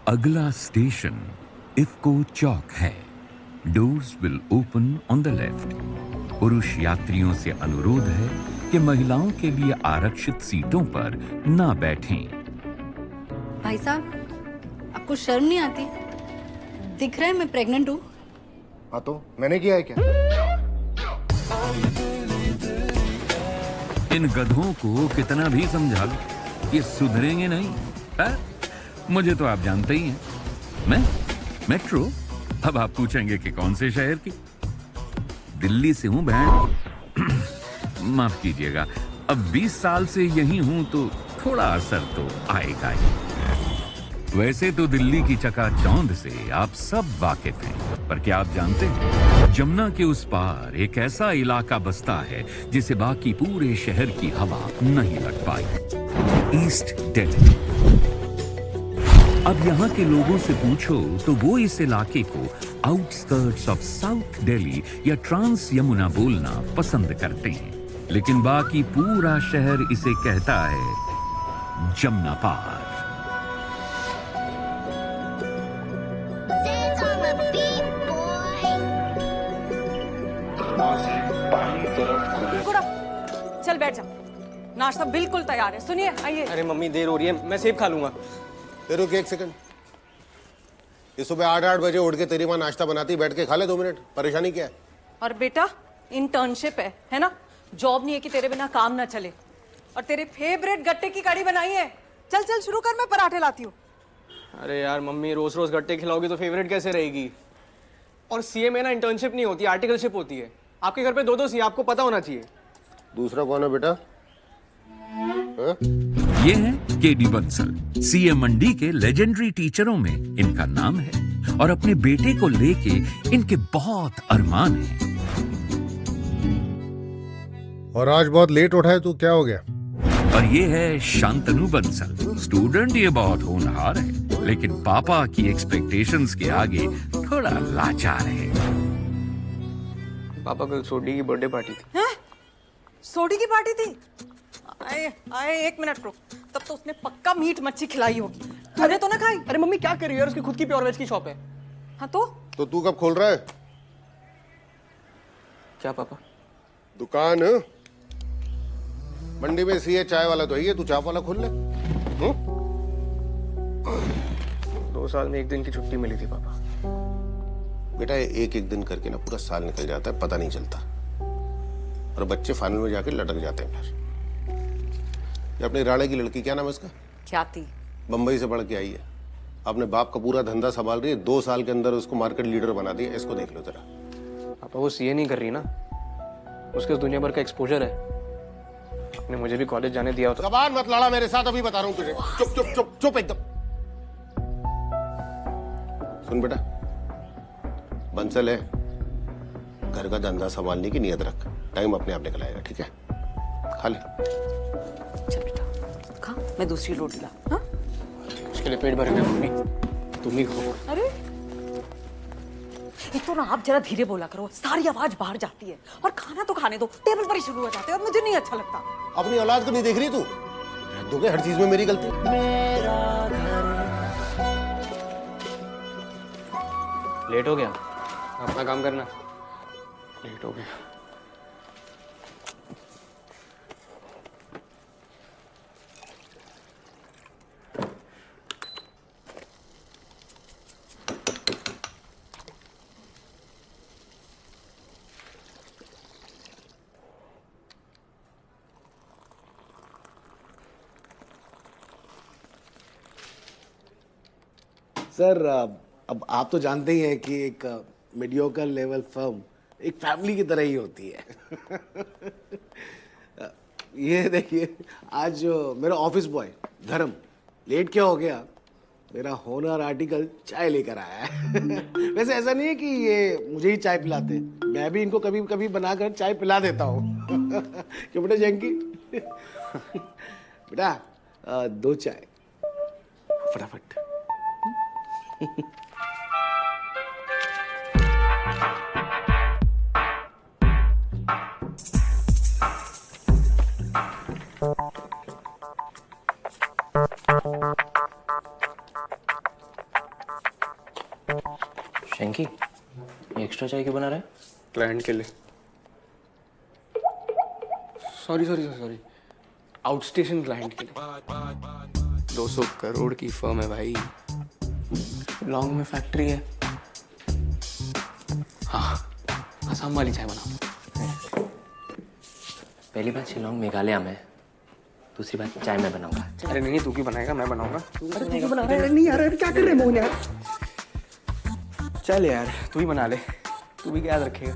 अगला स्टेशन इफ्को चौक है। Doors will open on the left. पुरुष यात्रियों से अनुरोध है कि महिलाओं के लिए आरक्षित सीटों पर ना बैठें। भाई साहब, आपको शर्म नहीं आती? दिख रहा है मैं प्रेग्नेंट हूँ। हाँ तो मैंने किया है क्या? इन गधों को कितना भी समझा लो, ये सुधरेंगे नहीं। मुझे तो आप जानते ही हैं, मैं मेट्रो। अब आप पूछेंगे कि कौन से शहर की? दिल्ली से हूं बहन। माफ कीजिएगा, अब 20 साल से यही हूं तो थोड़ा असर तो आएगा ही। वैसे तो दिल्ली की चकाचौंध से आप सब वाकिफ हैं, पर क्या आप जानते हैं जमुना के उस पार एक ऐसा इलाका बसता है जिसे बाकी पूरे शहर की हवा नहीं लग पाई? ईस्ट दिल्ली। अब यहाँ के लोगों से पूछो तो वो इस इलाके को आउटस्कर्ट्स ऑफ साउथ दिल्ली या ट्रांस यमुना बोलना पसंद करते हैं, लेकिन बाकी पूरा शहर इसे कहता है जमुना पार। चल बैठ जा, नाश्ता बिल्कुल तैयार है। सुनिए, आइए। अरे मम्मी देर हो रही है, मैं सेब खा लूंगा। रुक एक सेकंड। ये सुबह 8-8 बजे उठ के तेरी माँ नाश्ता बनाती, बैठ के खा ले 2 मिनट। परेशानी क्या है? और बेटा, इंटर्नशिप है ना? जॉब नहीं है कि तेरे बिना काम ना चले। और तेरे फेवरेट गट्टे की कड़ी बनाई है। चल चल शुरू कर, मैं पराठे लाती हूँ। अरे यार मम्मी, रोज रोज गट्टे खिलाओगी तो फेवरेट कैसे रहेगी? और सीए में ना इंटर्नशिप नहीं होती, आर्टिकलशिप होती है। आपके घर पे 2-2 सीए, आपको पता होना चाहिए। दूसरा कौन है बेटा? ये है केडी बंसल, सीए मंडी के लेजेंडरी टीचरों में इनका नाम है और अपने बेटे को लेके इनके बहुत अरमान हैं। और आज बहुत लेट उठा है तू, क्या हो गया? और ये है शांतनु बंसल, स्टूडेंट। ये बहुत होनहार है, लेकिन पापा की एक्सपेक्टेशंस के आगे थोड़ा लाचार है। पापा कल सोडी की बर्थडे पार्टी थी। हैं? सोडी की पार्टी थी? आए आए, 1 मिनट रुक। तब तो उसने पक्का मीट मच्छी खिलाई होगी। तूने तो ना खाई? अरे मम्मी क्या कर रही है यार, उसकी खुद की प्योर वेज की शॉप है। हाँ तो तू कब खोल रहा है क्या पापा? दुकान? मंडी में सीए चाय वाला तो है, तू चाय वाला खोल ले। 2 साल में 1 दिन की छुट्टी मिली थी पापा। बेटा एक एक दिन करके ना पूरा साल निकल जाता है, पता नहीं चलता। और बच्चे फाइनल में जाके लटक जाते हैं फिर। ये अपनी राणे की लड़की, क्या नाम है इसका? ख्याति। बंबई से पढ़ के आई है, अपने बाप का पूरा धंधा संभाल रही है। 2 साल के अंदर उसको मार्केट लीडर बना दिया। इसको देख लो जरा। पापा वो सीए नहीं कर रही ना, उसके दुनिया भर का एक्सपोजर है। आपने मुझे भी कॉलेज जाने दिया होता। जबान मत लड़ा मेरे साथ, अभी बता रहा हूं तुझे। चुप चुप चुप चुप एकदम। सुन बेटा, बंसल है, घर का धंधा संभालने की नियत रख। टाइम अपने आप निकल आएगा, ठीक है? खा ले। चल बेटा खा, मैं दूसरी रोटी ला। हाँ? उसके लिए पेट भर गया मम्मी, तुम ही खाओ। अरे एक तो ना आप जरा धीरे बोला करो, सारी आवाज बाहर जाती है। और खाना तो खाने दो, टेबल पर ही शुरू हो जाते हैं और मुझे नहीं अच्छा लगता। अपनी औलाद को नहीं देख रही तू? दोगे हर चीज में मेरी गलती। लेट हो गया, अपना काम करना। लेट हो गया। सर, अब आप तो जानते ही हैं कि एक मीडियोकर लेवल फर्म एक फैमिली की तरह ही होती है। ये देखिए, आज मेरा ऑफिस बॉय धर्म लेट क्या हो गया, मेरा होनर आर्टिकल चाय लेकर आया है। वैसे ऐसा नहीं है कि ये मुझे ही चाय पिलाते हैं, मैं भी इनको कभी कभी बनाकर चाय पिला देता हूँ। क्यों बेटा जैंकी? बेटा 2 चाय फटाफट। चैंकी, ये एक्स्ट्रा चाय क्यों बना रहा है? क्लाइंट के लिए। सॉरी आउटस्टेशन क्लाइंट के लिए। 200 करोड़ की फर्म है भाई, लॉन्ग में फैक्ट्री है। हाँ, असम वाली चाय बनाओ। पहली बात शिलोंग मेघालय में, दूसरी बात चाय मैं बनाऊंगा। अरे नहीं, तू क्यों बनाएगा, मैं बनाऊंगा। नहीं यार, क्या कर रहे हैं मोहन यार? चल यार, तू ही बना ले, तू भी क्या याद रखेगा।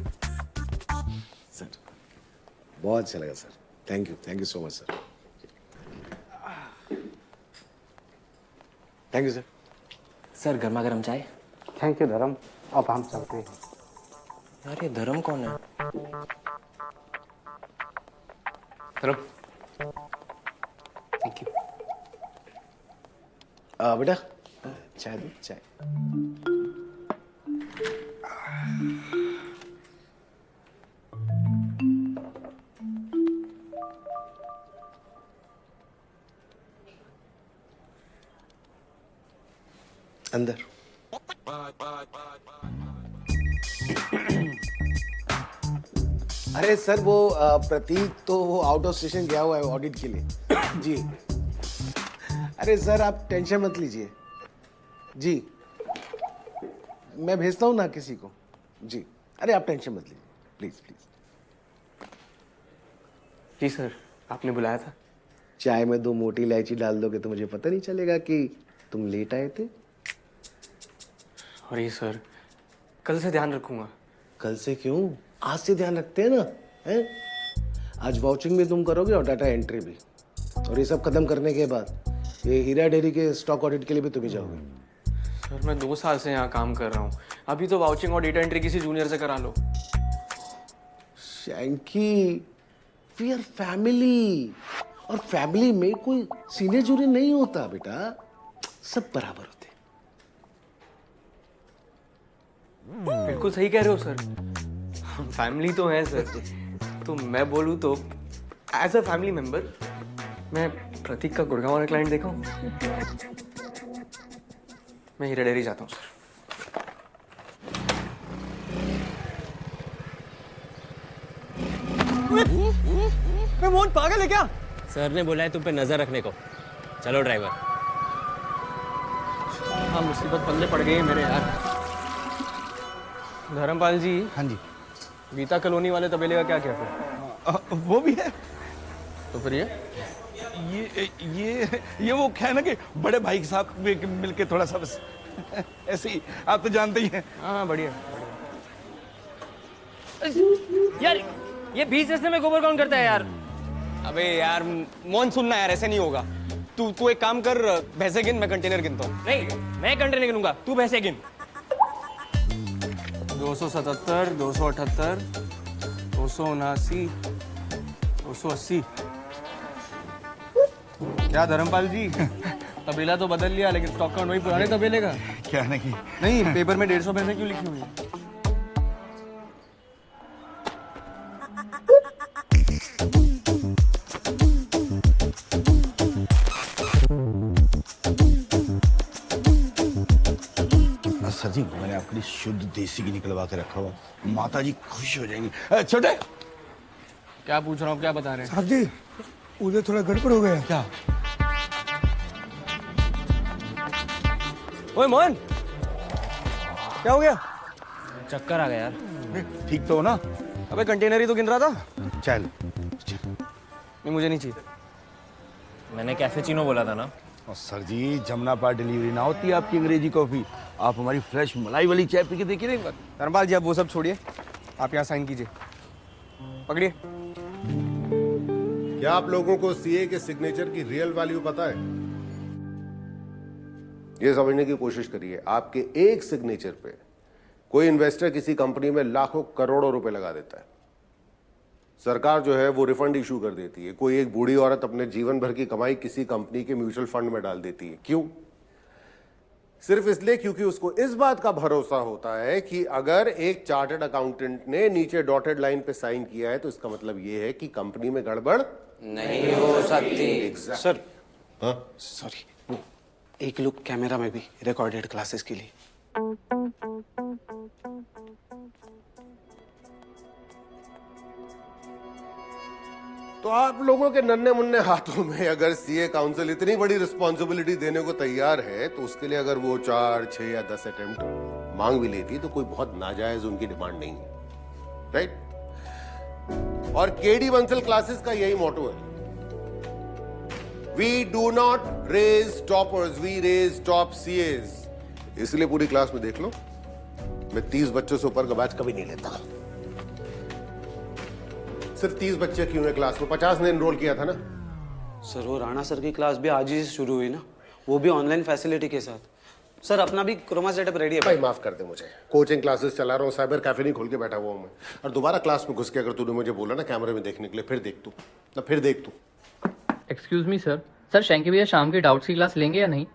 सर बहुत अच्छा लगा sir, thank you so much sir. Thank you sir. Sir गर्मा गर्म चाय। थैंक यू धर्म, अब हम चलते हैं। यार ये धर्म कौन है? चलो, थैंक यू। बेटा चाय दो, चाय। अंदर। अरे सर वो प्रतीक तो वो आउट ऑफ स्टेशन गया हुआ है ऑडिट के लिए। जी अरे सर आप टेंशन मत लीजिए जी, मैं भेजता हूँ ना किसी को जी। अरे आप टेंशन मत लीजिए प्लीज प्लीज। जी सर, आपने बुलाया था। चाय में 2 मोटी इलायची डाल दोगे तो मुझे पता नहीं चलेगा कि तुम लेट आए थे। अरे सर, कल से ध्यान रखूंगा। कल से क्यों, आज से ध्यान रखते हैं ना, हैं? आज वाउचिंग भी तुम करोगे और डाटा एंट्री भी, और ये सब खत्म करने के बाद ये हीरा डेयरी के स्टॉक ऑडिट के लिए भी तुम ही जाओगे। सर मैं 2 साल से यहाँ काम कर रहा हूँ, अभी तो वाउचिंग और डेटा एंट्री किसी जूनियर से करा लो। शैंकी, वी आर फैमिली, और फैमिली में कोई सीनियर जूनियर नहीं होता बेटा, सब बराबर होते। बिल्कुल सही कह रहे हो सर, हम फैमिली तो हैं सर। तो मैं बोलूँ तो एज अ फैमिली मेंबर मैं प्रतीक का गुड़गांव वाला क्लाइंट देखा हूँ। मैं हीरा डेयरी जाता हूँ सर। मैं मोहन पागल है क्या? सर ने बोला है तुम पे नजर रखने को। चलो ड्राइवर। हाँ, मुसीबत पल्ले पड़ गई है मेरे यार। धर्मपाल जी। हाँ जी। गीता कॉलोनी वाले तबेले का क्या क्या फिर? वो भी है। तो फिर ये वो क्या है ना कि बड़े भाई के साथ मिलके थोड़ा सा बस ऐसे ही, आप तो जानते ही हैं। हाँ बढ़िया। यार ये 20 ऐसे में गोबर कौन करता है यार? अबे यार मोहन, सुनना यार, ऐसे नहीं होगा। तू एक काम कर, भैंसे गिन, मैं कंटेनर गिनता हूँ। नहीं, मैं कंटेनर गिनूंगा, तू भैंसे गिन। 277, 278, 279, 280। क्या धर्मपाल जी, तबेला तो बदल लिया लेकिन स्टॉक काउंट वही पुराने तबेले का। क्या नहीं, नहीं, पेपर में 150 भैंसे क्यों लिखी हुई है? सर जी मैंने आपके लिए शुद्ध देसी घी निकलवा के रखा हुआ, माता जी खुश हो जाएंगी। छोटे, क्या पूछ रहा हूँ, क्या बता रहे हैं? साहब जी उधर थोड़ा गड़बड़ हो गया। क्या? ओए मोहन, क्या हो गया? चक्कर आ गया यार। ठीक तो हो ना? अबे कंटेनर ही तो गिन रहा था। चल। नहीं, मुझे नहीं चाहिए। मैंने कैफेचिनो बोला था ना। और सर जी जमुना पार डिलीवरी ना होती है आपकी अंग्रेजी कॉफी, आप हमारी फ्रेश मलाई वाली चाय पी के देखिए ना एक बार। धर्मपाल जी, आप वो सब छोड़िए, आप यहाँ साइन कीजिए। पकड़िए। क्या आप लोगों को सीए के सिग्नेचर की रियल वैल्यू पता है? ये समझने की कोशिश करिए, आपके एक सिग्नेचर पे कोई इन्वेस्टर किसी कंपनी में लाखों करोड़ों रुपए लगा देता है। सरकार जो है वो रिफंड इशू कर देती है। कोई एक बूढ़ी औरत अपने जीवन भर की कमाई किसी कंपनी के म्यूचुअल फंड में डाल देती है। क्यों? सिर्फ इसलिए क्योंकि उसको इस बात का भरोसा होता है कि अगर एक चार्टर्ड अकाउंटेंट ने नीचे डॉटेड लाइन पे साइन किया है तो इसका मतलब यह है कि कंपनी में गड़बड़ नहीं हो सकती। सर हाँ? सॉरी, एक लुक कैमरा में भी रिकॉर्डेड क्लासेस के लिए। आप लोगों के नन्हे मुन्ने हाथों में अगर सीए काउंसिल इतनी बड़ी रिस्पॉन्सिबिलिटी देने को तैयार है तो उसके लिए अगर वो 4, 6 या 10 अटेम्प्ट मांग भी लेती तो कोई बहुत नाजायज उनकी डिमांड नहीं है, राइट? और केडी बंसल क्लासेस का यही मोटो है, we do not raise toppers, we raise top CS. इसलिए पूरी क्लास में देख लो, मैं 30 बच्चों से ऊपर का बैच कभी नहीं लेता। सिर्फ 30 बच्चे क्यों है क्लास में? 50 ने एनरोल किया था ना। सर वो राणा सर की क्लास भी आज ही से शुरू हुई ना, वो भी ऑनलाइन फैसिलिटी के साथ। सर अपना भी क्रोमा सेटअप रेडी है भाई माफ कर दे मुझे, कोचिंग क्लासेस चला रहा हूँ, साइबर कैफे नहीं खोल के बैठा हुआ हूँ मैं। और दोबारा क्लास में घुस के अगर तूने मुझे बोला ना कैमरे में देखने के लिए, फिर देख तू। Excuse me sir, sir Shanky भैया शाम की डाउट्स की क्लास लेंगे या नहीं?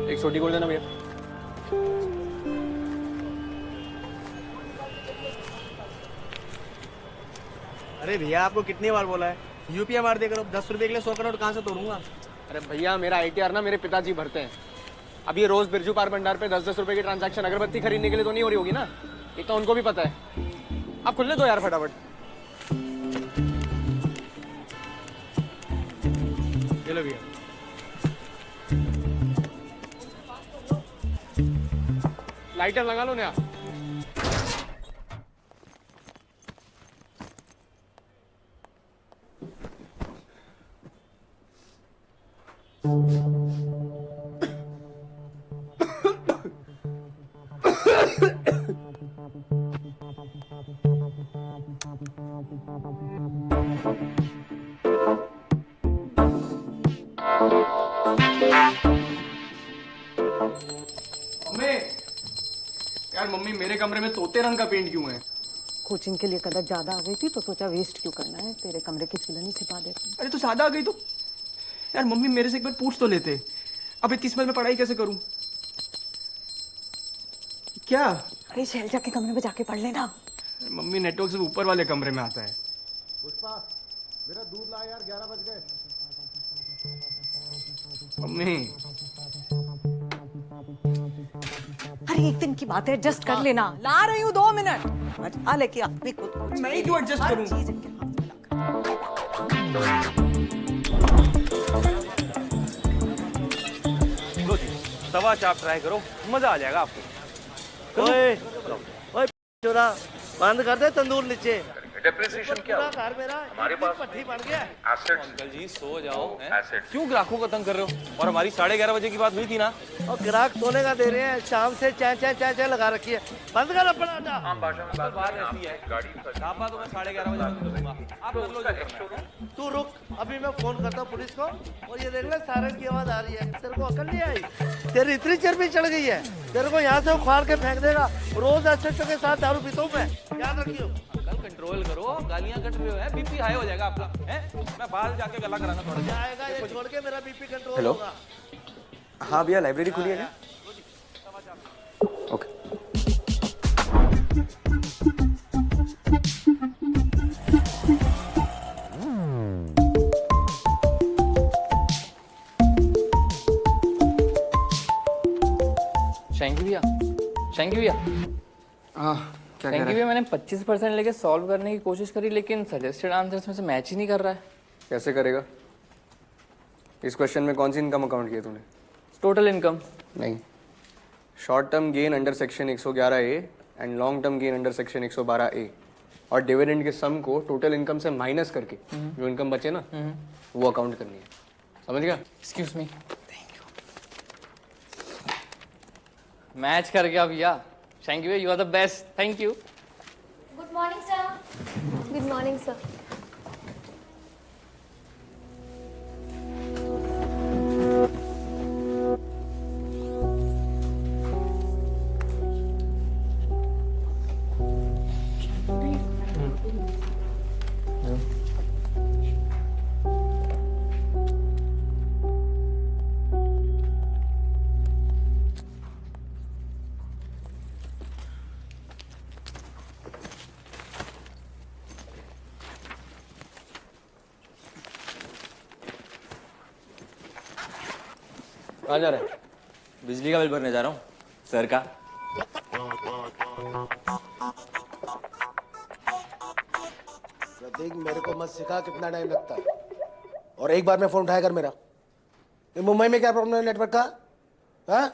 एक छोटी गोल देना भैया। अरे भैया आपको कितनी बार बोला है यूपीआई मार दिया करो, 10 रुपए के लिए 100 करोड़ कहाँ से तोड़ूंगा? अरे भैया मेरा आईटीआर ना मेरे पिताजी भरते हैं। अब ये रोज बिरजू पार भंडार पे 10-10 रुपए की ट्रांजैक्शन अगरबत्ती खरीदने के लिए तो नहीं हो रही होगी ना, ये तो उनको भी पता है। आप खुलने दो यार फटाफट। चलो भैया। लाइटर लगा लो नया। यार मम्मी मेरे कमरे में तोते रंग का पेंट क्यों है? कोचिंग के लिए कदर ज्यादा आ गई थी तो सोचा वेस्ट क्यों करना है, तेरे कमरे की चिलनी छिपा देती हूँ। अरे तू ज्यादा आ गई तो यार मम्मी मेरे से एक बार पूछ तो लेते। अब इतनी स्मेल में पढ़ाई कैसे करूं? क्या? अरे शैलजा के कमरे में जाके पढ़ लेना। मम्मी नेटवर्क से ऊपर वाले कमरे में आता है। पुष्पा मेरा दूध ला यार, 11 बज गए। मम्मी अरे एक दिन की बात है, एडजस्ट कर लेना। ला रही हूँ 2 मिनट। आ लेके अपनी खुद को मैं क्यों एडजस्ट करूं? चीज इनके हाथ में ला कर। तवा चाप ट्राई करो, मजा आ जाएगा आपको। ओए चोरा बंद कर दे तंदूर नीचे। डेप्रिसिएशन क्या घर मेरा हमारे पास पट्टी बन गया। एसेट्स अंकल जी सो जाओ। एसेट्स क्यों ग्राहकों को तंग कर रहे हो? और हमारी 11:30 बजे की बात हुई थी ना। और ग्राहक सोने का दे रहे हैं, शाम से चाय लगा रखी है। बंद कर अपना आटा। आम भाषा में बात ऐसी है, गाड़ी पापा तो मैं 11:30 बजे बंद करूंगा। आप लोग जो करना है। तू रुक, अभी मैं फोन करता हूँ पुलिस को। और ये देख ले सायरन की आवाज आ रही है। तेरे को अकल नहीं आई? तेरी इतनी चर्बी चढ़ गई है, तेरे को यहाँ से उखाड़ के फेंक देगा। रोज एसएचओ के साथ दारू पीता हूँ मैं, याद रखियो। कंट्रोल करो, गालियां कट रही हो है, बीपी हाई हो जाएगा आपका है। मैं बाहर जाके गला कराना थोड़ा सा। आएगा ये छोड़ के मेरा बीपी कंट्रोल हेलो होगा। हाँ भैया लाइब्रेरी खुली है क्या? ओके शैंकी भैया, शैंकी भैया, क्या कह शैंकी रहा है? भैया मैंने 25% लेके सॉल्व करने की कोशिश करी लेकिन सजेस्टेड आंसर्स में से मैच ही नहीं कर रहा है। कैसे करेगा? इस क्वेश्चन में कौन सी इनकम अकाउंट किया तूने? टोटल इनकम नहीं, short term gain under section 111A and long term gain under section 112A और डिविडेंड के सम को टोटल इनकम से माइनस करके जो इनकम बचे ना वो अकाउंट करनी है। समझ गया? Excuse me, thank you. Match कर गया भैया। शैंकी भैया, you are the best, thank you. Good morning sir. Good morning sir. कहाँ जा रहा है? बिजली का बिल भरने जा रहा हूँ सर का। प्रतीक मेरे को मत सिखा कितना टाइम लगता है, और एक बार में फोन उठाया कर मेरा। ये मुंबई में क्या प्रॉब्लम है नेटवर्क का? हाँ,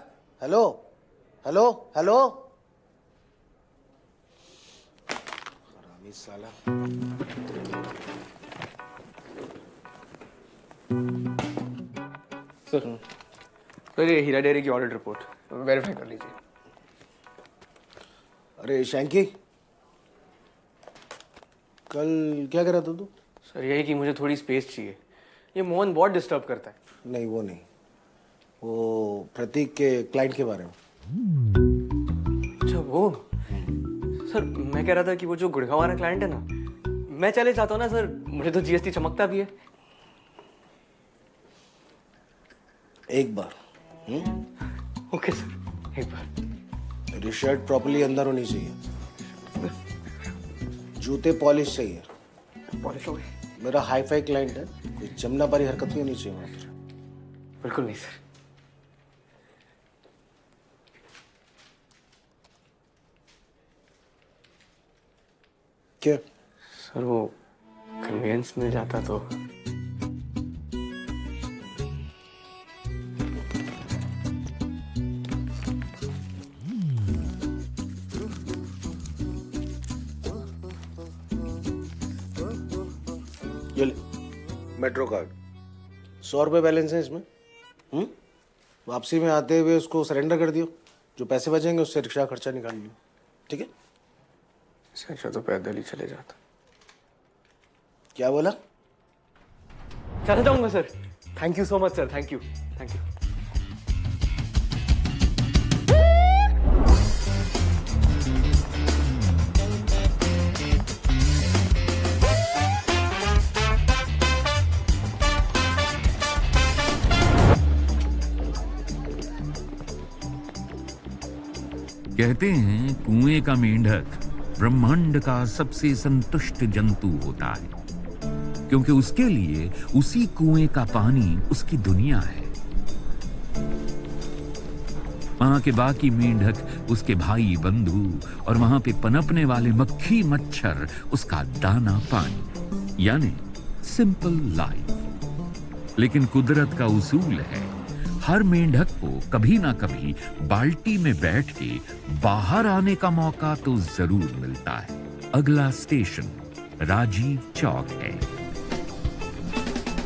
हेलो हेलो हेलो। हरामी साला। सर ये हीरा डेयरी की ऑडिट रिपोर्ट वेरीफाई कर लीजिए। अरे शैंकी, कल क्या कर रहा था तू? सर यही कि मुझे थोड़ी स्पेस चाहिए। ये मोहन बहुत डिस्टर्ब करता है। नहीं वो नहीं, वो प्रतीक के क्लाइंट के बारे में। अच्छा वो सर, मैं कह रहा था कि वो जो गुड़गांव वाला क्लाइंट है ना, मैं चले जाता हूँ ना सर, मुझे तो जीएसटी चमकता भी है। एक बार ओके सर, एक बार। मेरी शर्ट प्रॉपर्ली अंदर होनी चाहिए, जूते पॉलिश चाहिए। पॉलिश हो गई? मेरा हाई फाई क्लाइंट है, कोई जमना पारी हरकत नहीं होनी चाहिए वहाँ पर। बिल्कुल नहीं सर। क्या? सर वो कन्वेंस मिल जाता तो। ये ले, मेट्रो कार्ड, 100 रुपये बैलेंस है इसमें। वापसी में आते हुए उसको सरेंडर कर दियो, जो पैसे बचेंगे उससे रिक्शा खर्चा निकाल लियो, ठीक है? अच्छा तो पैदल ही चले जाता। क्या बोला? चला जाऊंगा sir. Thank you so much sir, thank you thank you. कहते हैं कुएं का मेंढक ब्रह्मांड का सबसे संतुष्ट जंतु होता है, क्योंकि उसके लिए उसी कुएं का पानी उसकी दुनिया है। वहां के बाकी मेंढक उसके भाई बंधु, और वहां पे पनपने वाले मक्खी मच्छर उसका दाना पानी, यानी सिंपल लाइफ। लेकिन कुदरत का उसूल है, हर मेंढक को कभी ना कभी बाल्टी में बैठ के बाहर आने का मौका तो जरूर मिलता है। अगला स्टेशन राजीव चौक है,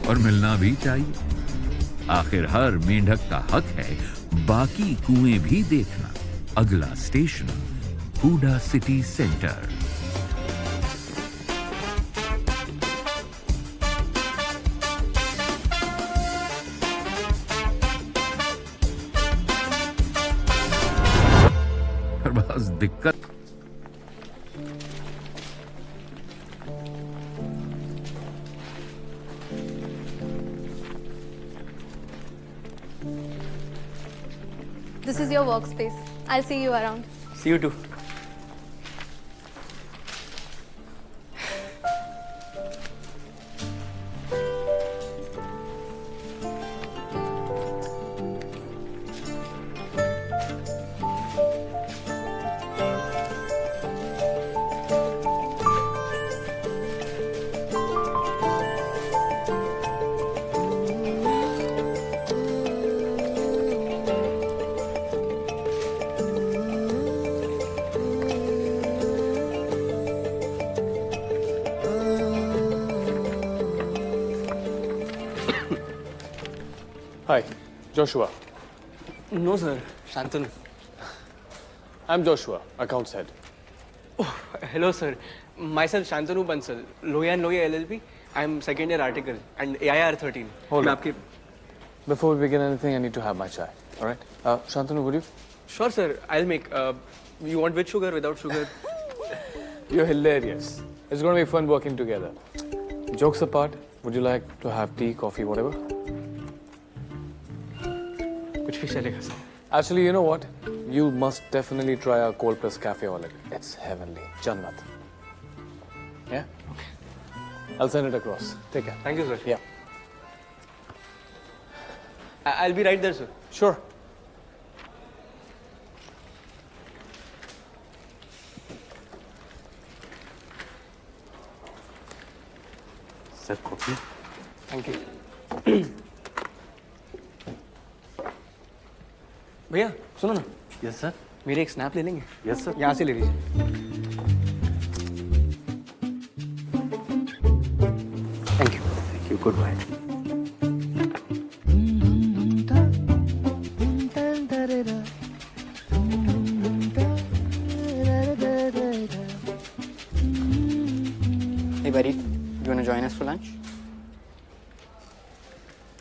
और मिलना भी चाहिए। आखिर हर मेंढक का हक है बाकी कुएं भी देखना। अगला स्टेशन हुडा सिटी सेंटर। बस दिक्कत This is your workspace. I'll see you around. See you too. Hi, Joshua. No sir, Shantanu. I'm Joshua, accounts head. Oh, hello sir. Myself Shantanu Bansal, Loya and Loya LLP. I'm second year article and AIR 13. Hold on. आपके- Before we begin anything, I need to have my chai. All right? Shantanu, would you? Sure sir, I'll make. You want with sugar, without sugar? You're hilarious. It's going to be fun working together. Jokes apart, would you like to have tea, coffee, whatever? कुछ भी चलेगा sir. Actually, you know what? You must definitely try our cold press cafe olive. It's heavenly. Jannat. Yeah? Okay. I'll send it across. Take care. Thank you sir. Yeah. I'll be right there, sir. Sure. Sir, coffee. Thank you. भैया सुनो ना, Yes, sir. मेरे एक snap ले लेंगे? Yes, sir. यहाँ से ले लीजिए. Thank you. Thank you. Goodbye. Hey buddy, you wanna join us for lunch?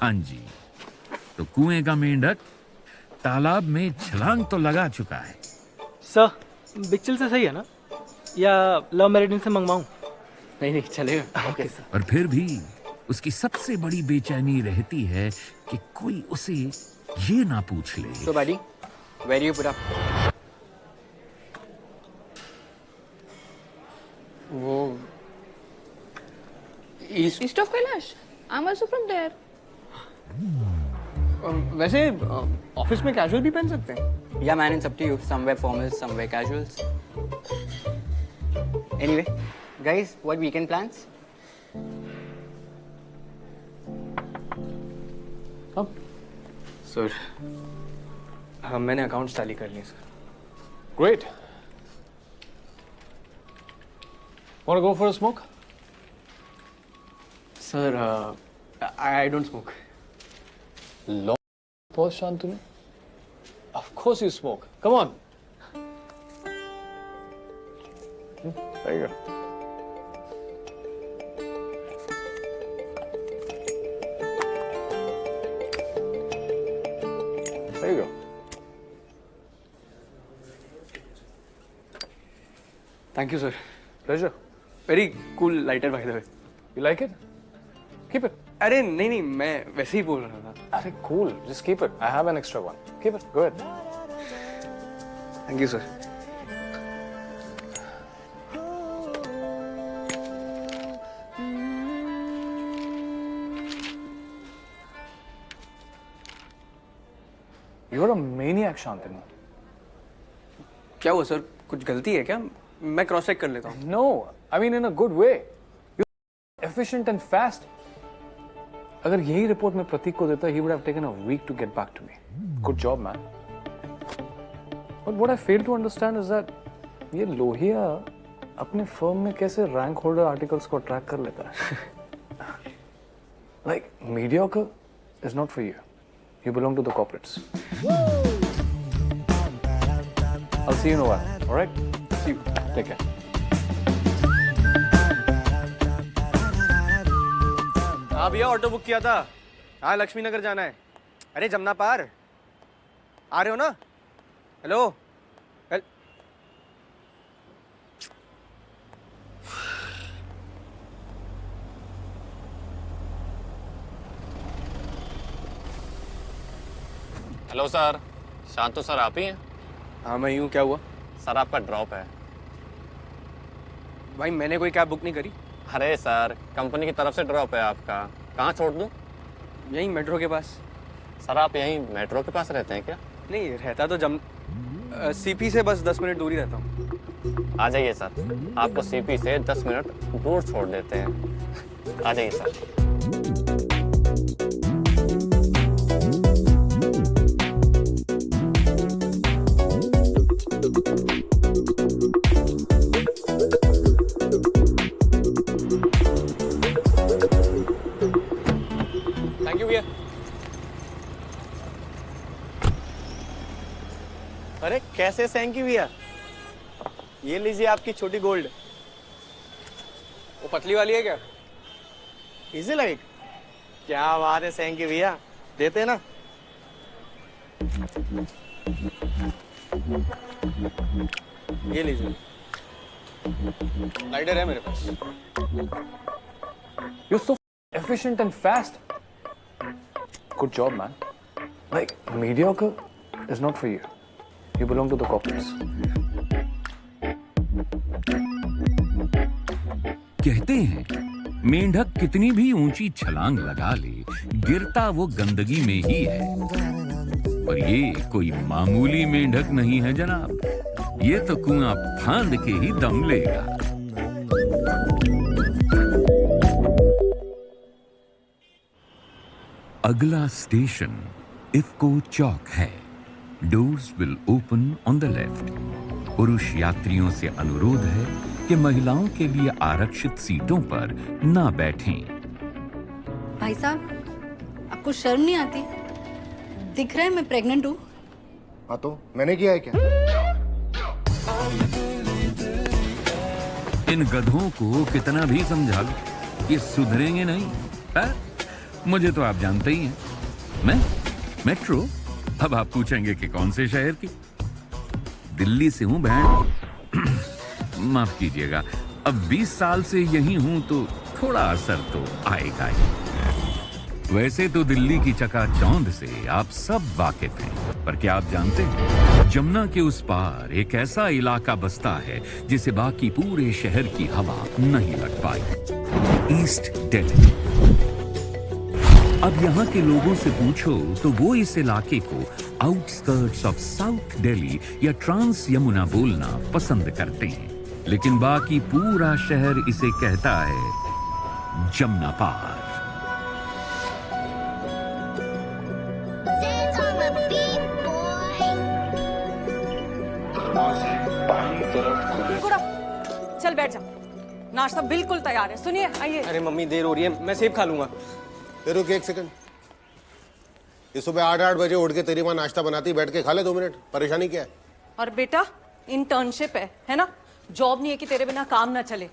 हाँ जी, तो कुएं का मेंढक तालाब में छलांग तो लगा चुका है। सर बिक्चल से सही है ना, या लव मैरिड से मंगवाऊं? नहीं चलेगा. Okay sir. और फिर भी उसकी सबसे बड़ी बेचैनी रहती है कि कोई उसे ये ना पूछ ले So buddy, where do you put up? वो East of Kailash. I'm also from there. वैसे ऑफिस में कैजुअल भी पहन सकते हैं. Yeah, man, it's up to you. Some wear formals, some wear casuals. Anyway, guys, what weekend plans? Sir, मैंने accounts tally कर लिए sir. Great. Want to go for a smoke? Sir, I don't smoke. Long pause, Shantanu. Of course you smoke. Come on. There you go. There you go. Thank you, sir. Pleasure. Very cool lighter, by the way. You like it? Keep it. अरे नहीं, मैं वैसे ही बोल रहा था. Arey, cool. Just keep it. I have an extra one. Keep it. Go ahead. Thank you, sir. You're a maniac, Shantanu. क्या हुआ sir? कुछ गलती है क्या? मैं क्रॉस चेक कर लेता हूँ. No, I mean in a good way. You're efficient and fast. अगर यही रिपोर्ट मैं प्रतीक को देता, he would have taken a week to get back to me. Good job, man. But what I fail to understand is that ये लोहिया अपने firm में कैसे rank holder articles को ट्रैक कर लेता है? Like mediocre is not for you. You belong to the corporates. I'll see you in a while. All right? See you. Take care. हाँ भैया, ऑटो बुक किया था. हाँ, लक्ष्मी नगर जाना है. अरे जमुना पार आ रहे हो ना? हेलो. हेलो सर, शांतु सर आप ही हैं? हाँ मैं यूँ. क्या हुआ? सर आपका ड्रॉप है. भाई मैंने कोई कैब बुक नहीं करी. अरे सर, कंपनी की तरफ से ड्रॉप है आपका. कहाँ छोड़ दूँ? यहीं मेट्रो के पास. सर आप यहीं मेट्रो के पास रहते हैं क्या? नहीं रहता तो सीपी से बस 10 मिनट दूर ही रहता हूँ. आ जाइए सर, आपको सीपी से 10 मिनट दूर छोड़ देते हैं. आ जाइए सर. थैंक यू भैया. अरे कैसे थैंक यू भैया? ये लीजिए आपकी छोटी गोल्ड. वो पतली वाली है क्या? Easy like. क्या बात है थैंक यू भैया, देते ना. ये लीजिए. लाइटर है मेरे पास. You're so efficient and fast. Good job, man. Like, mediocre is not for you. You belong to the corporates. कहते हैं मेंढक कितनी भी ऊंची छलांग लगा ले, गिरता वो गंदगी में ही है। और ये कोई मामूली मेंढक नहीं है जनाब, ये तो कुआं फांद के ही दम लेगा। अगला स्टेशन इफ्को चौक है। Doors will open on the left. पुरुष यात्रियों से अनुरोध है कि महिलाओं के लिए आरक्षित सीटों पर ना बैठें। भाई साहब, आपको शर्म नहीं आती? दिख रहा है मैं प्रेग्नेंट हूँ। हाँ तो मैंने किया है क्या? इन गधों को कितना भी समझा लो, ये सुधरेंगे नहीं। है? मुझे तो आप जानते ही हैं। मेट्रो। अब आप पूछेंगे कि कौन से शहर की? दिल्ली से हूं बहन। माफ कीजिएगा, अब 20 साल से यही हूं तो थोड़ा असर तो आएगा ही। वैसे तो दिल्ली की चकाचौंध से आप सब वाकिफ हैं, पर क्या आप जानते हैं जमुना के उस पार एक ऐसा इलाका बसता है जिसे बाकी पूरे शहर की हवा नहीं लग पाई। ईस्ट दिल्ली। अब यहाँ के लोगों से पूछो तो वो इस इलाके को आउटस्कर्ट्स ऑफ साउथ दिल्ली या ट्रांस यमुना बोलना पसंद करते हैं, लेकिन बाकी पूरा शहर इसे कहता है जमुना पार। चल बैठ जा, नाश्ता बिल्कुल तैयार है। सुनिए, आइए। अरे मम्मी देर हो रही है, मैं सेब खा लूंगा। रुक एक सेकंड। ये सुबह 8-8 बजे उठ के तेरी माँ नाश्ता बनाती, बैठ के खा ले 2 मिनट। परेशानी क्या है? और बेटा, इंटर्नशिप है ना? जॉब नहीं है कि तेरे बिना काम ना चले।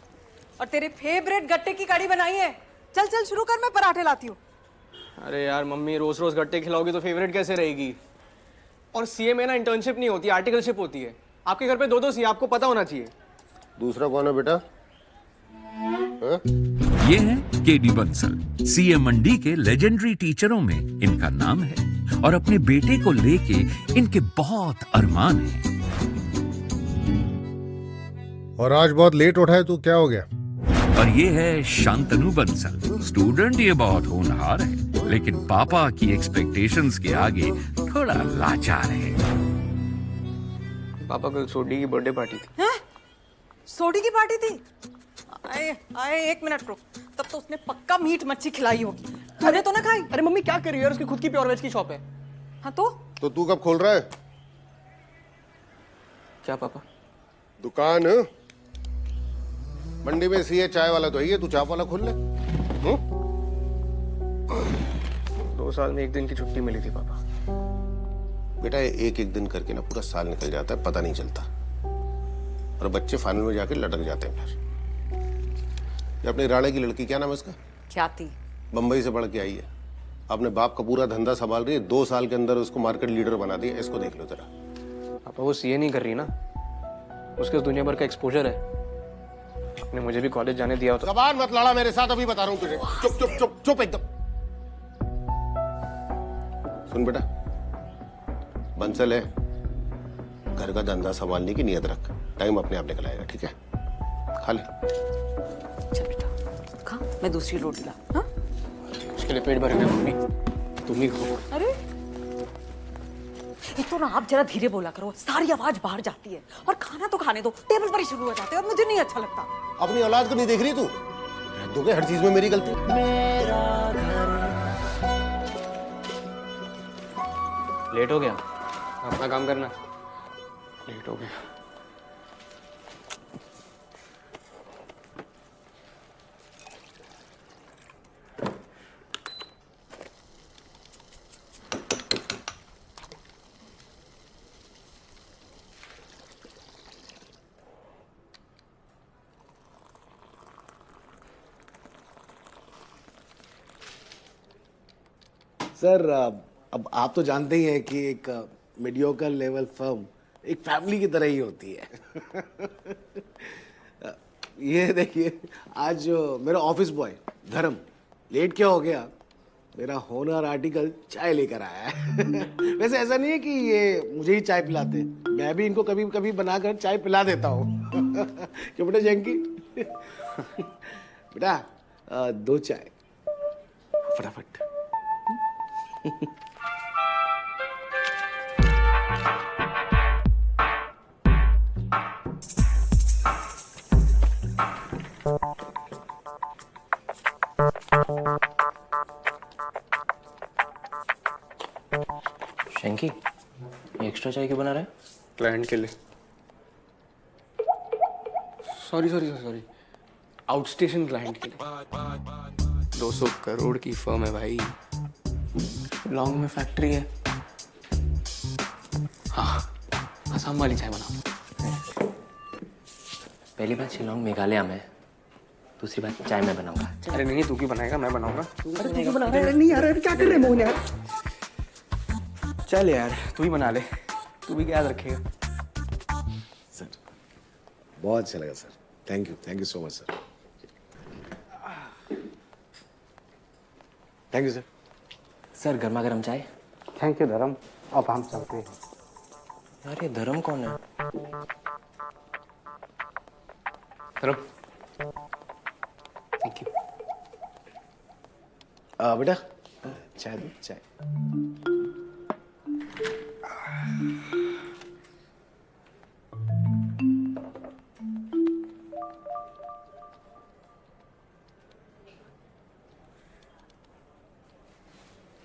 और तेरे फेवरेट गट्टे की कड़ी बनाई है। चल चल शुरू कर, मैं पराठे लाती हूँ। अरे यार मम्मी, रोज रोज गट्टे खिलाओगी तो फेवरेट कैसे रहेगी? और सीए में ना इंटर्नशिप नहीं होती, आर्टिकलशिप होती है। आपके घर पे 2-2 सीए, आपको पता होना चाहिए। दूसरा कौन है बेटा? ये हैं केडी बंसल, सीए मंडी के लेजेंडरी टीचरों में इनका नाम है और अपने बेटे को लेके इनके बहुत अरमान हैं। और आज बहुत लेट उठा है तू, क्या हो गया? और ये है शांतनु बंसल, स्टूडेंट। ये बहुत होनहार है, लेकिन पापा की एक्सपेक्टेशंस के आगे थोड़ा लाचार है। पापा कल सोडी की बर्थडे पार्टी थी। हैं? सोडी की पार्टी थी? आए 1 मिनट रुक, तब तो उसने पक्का मीट मच्छी खिलाई होगी। तूने तो ना खाई? अरे मम्मी क्या कर रही है यार, उसकी खुद की प्योर वेज की शॉप है। हाँ तो तू कब खोल रहा है क्या पापा? दुकान? मंडी में सीए चाय वाला तो है, तू चाप वाला खोल ले। 2 साल में 1 दिन की छुट्टी मिली थी पापा। बेटा एक दिन करके ना पूरा साल निकल जाता है, पता नहीं चलता। और बच्चे फाइनल में जाके लटक जाते हैं फिर। ये अपनी राणे की लड़की, क्या नाम है उसका? ख्याति। बंबई से पढ़ के आई है, अपने बाप का पूरा धंधा संभाल रही है। 2 साल के अंदर उसको मार्केट लीडर बना दिया। इसको देख लो जरा। पापा वो सीए नहीं कर रही ना, उसके दुनिया भर का एक्सपोजर है। आपने मुझे भी कॉलेज जाने दिया होता। जबान मत लड़ा मेरे साथ, अभी बता रहा हूँ तुझे। चुप चुप चुप चुप एकदम। सुन बेटा, बंसल है, घर का धंधा संभालने की नियत रख। टाइम अपने आप निकल आएगा, ठीक है? खा ले। चल बेटा खा, मैं दूसरी रोटी ला। हाँ? उसके लिए पेट भर गया मम्मी, तुम ही खाओ। अरे एक तो ना आप जरा धीरे बोला करो, सारी आवाज बाहर जाती है। और खाना तो खाने दो, टेबल पर ही शुरू हो जाते हैं और मुझे नहीं अच्छा लगता। अपनी औलाद को नहीं देख रही तू? रहने दो, हर चीज में मेरी गलती। लेट हो गया, अपना काम करना। लेट हो गया। सर, अब आप तो जानते ही हैं कि एक मीडियोकर लेवल फर्म एक फैमिली की तरह ही होती है। ये देखिए, आज मेरा ऑफिस बॉय धर्म लेट क्या हो गया, मेरा होनहार आर्टिकल चाय लेकर आया है। वैसे ऐसा नहीं है कि ये मुझे ही चाय पिलाते, मैं भी इनको कभी कभी बनाकर चाय पिला देता हूँ। क्यों बेटा जंकी? बेटा 2 चाय फटाफट। शैंकी, ये एक्स्ट्रा चाय क्यों बना रहा है? क्लाइंट के लिए। सॉरी आउटस्टेशन क्लाइंट के लिए। 200 करोड़ की फर्म है भाई, लॉन्ग में फैक्ट्री है। हाँ, असम वाली चाय बनाओ। पहली बात शिलोंग मेघालय में, दूसरी बात चाय मैं बनाऊंगा। अरे नहीं, तू क्यों बनाएगा, मैं बनाऊंगा। अरे नहीं यार, क्या कर रहे हैं मोहन यार? चल यार, तू ही बना ले, तू भी याद रखेगा। सर बहुत अच्छा लगा sir, thank you so much sir. Thank you sir. Sir गर्मा गर्म चाय। थैंक यू धर्म, अब हम चलते हैं। यार ये धर्म कौन है? धर्म, थैंक यू। बेटा चाय दो, चाय।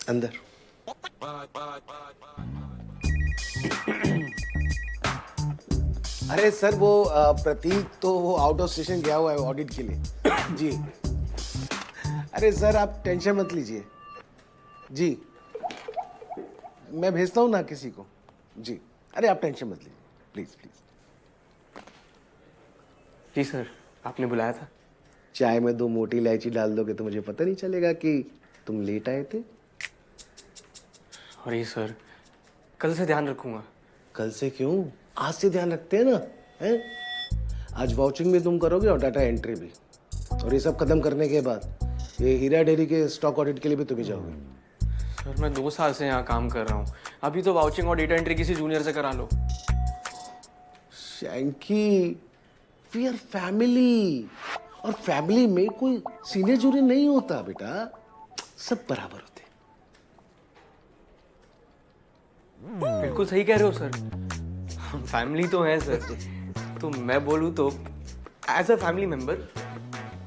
अंदर। अरे सर वो प्रतीक तो वो आउट ऑफ स्टेशन गया हुआ है ऑडिट के लिए। जी अरे सर आप टेंशन मत लीजिए जी, मैं भेजता हूँ ना किसी को जी। अरे आप टेंशन मत लीजिए प्लीज प्लीज। जी सर, आपने बुलाया था। चाय में 2 मोटी इलायची डाल दोगे तो मुझे पता नहीं चलेगा कि तुम लेट आए थे। अरे सर, कल से ध्यान रखूंगा। कल से क्यों, आज से ध्यान रखते हैं ना, हैं? आज वाउचिंग भी तुम करोगे और डाटा एंट्री भी, और ये सब खत्म करने के बाद ये हीरा डेयरी के स्टॉक ऑडिट के लिए भी तुम ही जाओगे। सर मैं 2 साल से यहाँ काम कर रहा हूँ, अभी तो वाउचिंग और डेटा एंट्री किसी जूनियर से करा लो। शैंकी, वी आर फैमिली, और फैमिली में कोई सीनियर जूनियर नहीं होता बेटा, सब बराबर होते। बिल्कुल सही कह रहे हो सर, फैमिली तो है सर। तो मैं बोलूँ तो एज अ फैमिली मेंबर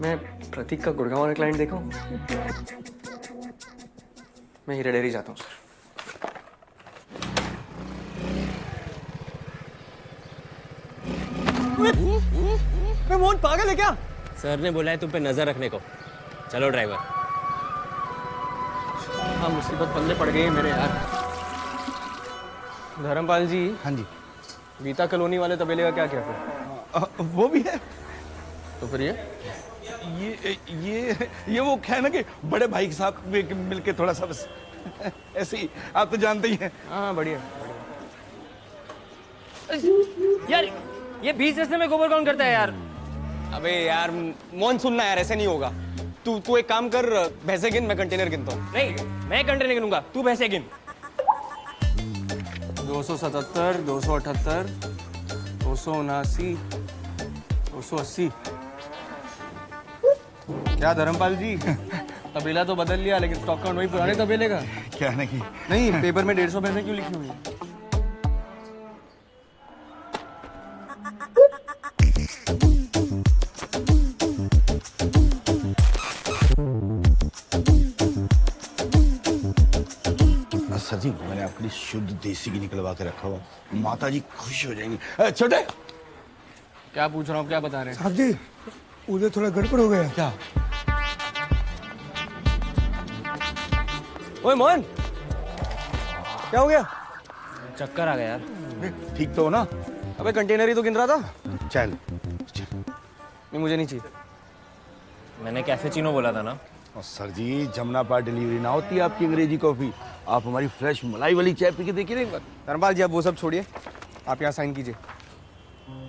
मैं प्रतीक का गुड़गांव वाला क्लाइंट देखा हूँ। मैं हीरा डेयरी जाता हूँ सर। मैं मोहन पागल है क्या? सर ने बोला है तुम पे नजर रखने को। चलो ड्राइवर। हाँ, मुसीबत पल्ले पड़ गई है मेरे यार। धर्मपाल जी। हाँ जी। गीता कॉलोनी वाले तबेले का क्या कहते हैं? वो भी है। तो फिर ये वो क्या है ना कि बड़े भाई के साथ मिलके थोड़ा सा बस ऐसे ही, आप तो जानते ही हैं। हाँ बढ़िया। यार ये 20 ऐसे में गोबर कौन करता है यार? अबे यार मोहन सुनना यार, ऐसे नहीं होगा। तू एक काम कर, भैंसे गिन, मैं कंटेनर गिनता हूँ। नहीं, मैं कंटेनर गिनूंगा, तू भैंसे गिन। 277, 278, 279, 280। क्या धर्मपाल जी, तबेला तो बदल लिया लेकिन स्टॉक काउंट वही पुराने तबेले का। क्या नहीं? नहीं, पेपर में 150 भैंसें क्यों लिखी हुई है? सर जी, मैंने आपके लिए शुद्ध देसी घी निकलवा के रखा हुआ, माता जी खुश हो जाएंगी। छोटे, क्या पूछ रहा हूँ, क्या बता रहे हैं? साहब जी, उधर थोड़ा गड़बड़ हो गया। क्या? ओए मोहन, क्या हो गया? चक्कर आ गया यार। ठीक तो हो ना? अबे कंटेनर ही तो गिन रहा था। चल। नहीं, मुझे नहीं चाहिए। मैंने कैफेचिनो बोला था ना। और सर जी, जमुना पार डिलीवरी ना होती है आपकी अंग्रेजी कॉफी, आप हमारी फ्रेश मलाई वाली चाय पी के देखिए। नहीं धर्मपाल जी, अब वो सब छोड़िए, आप यहाँ साइन कीजिए।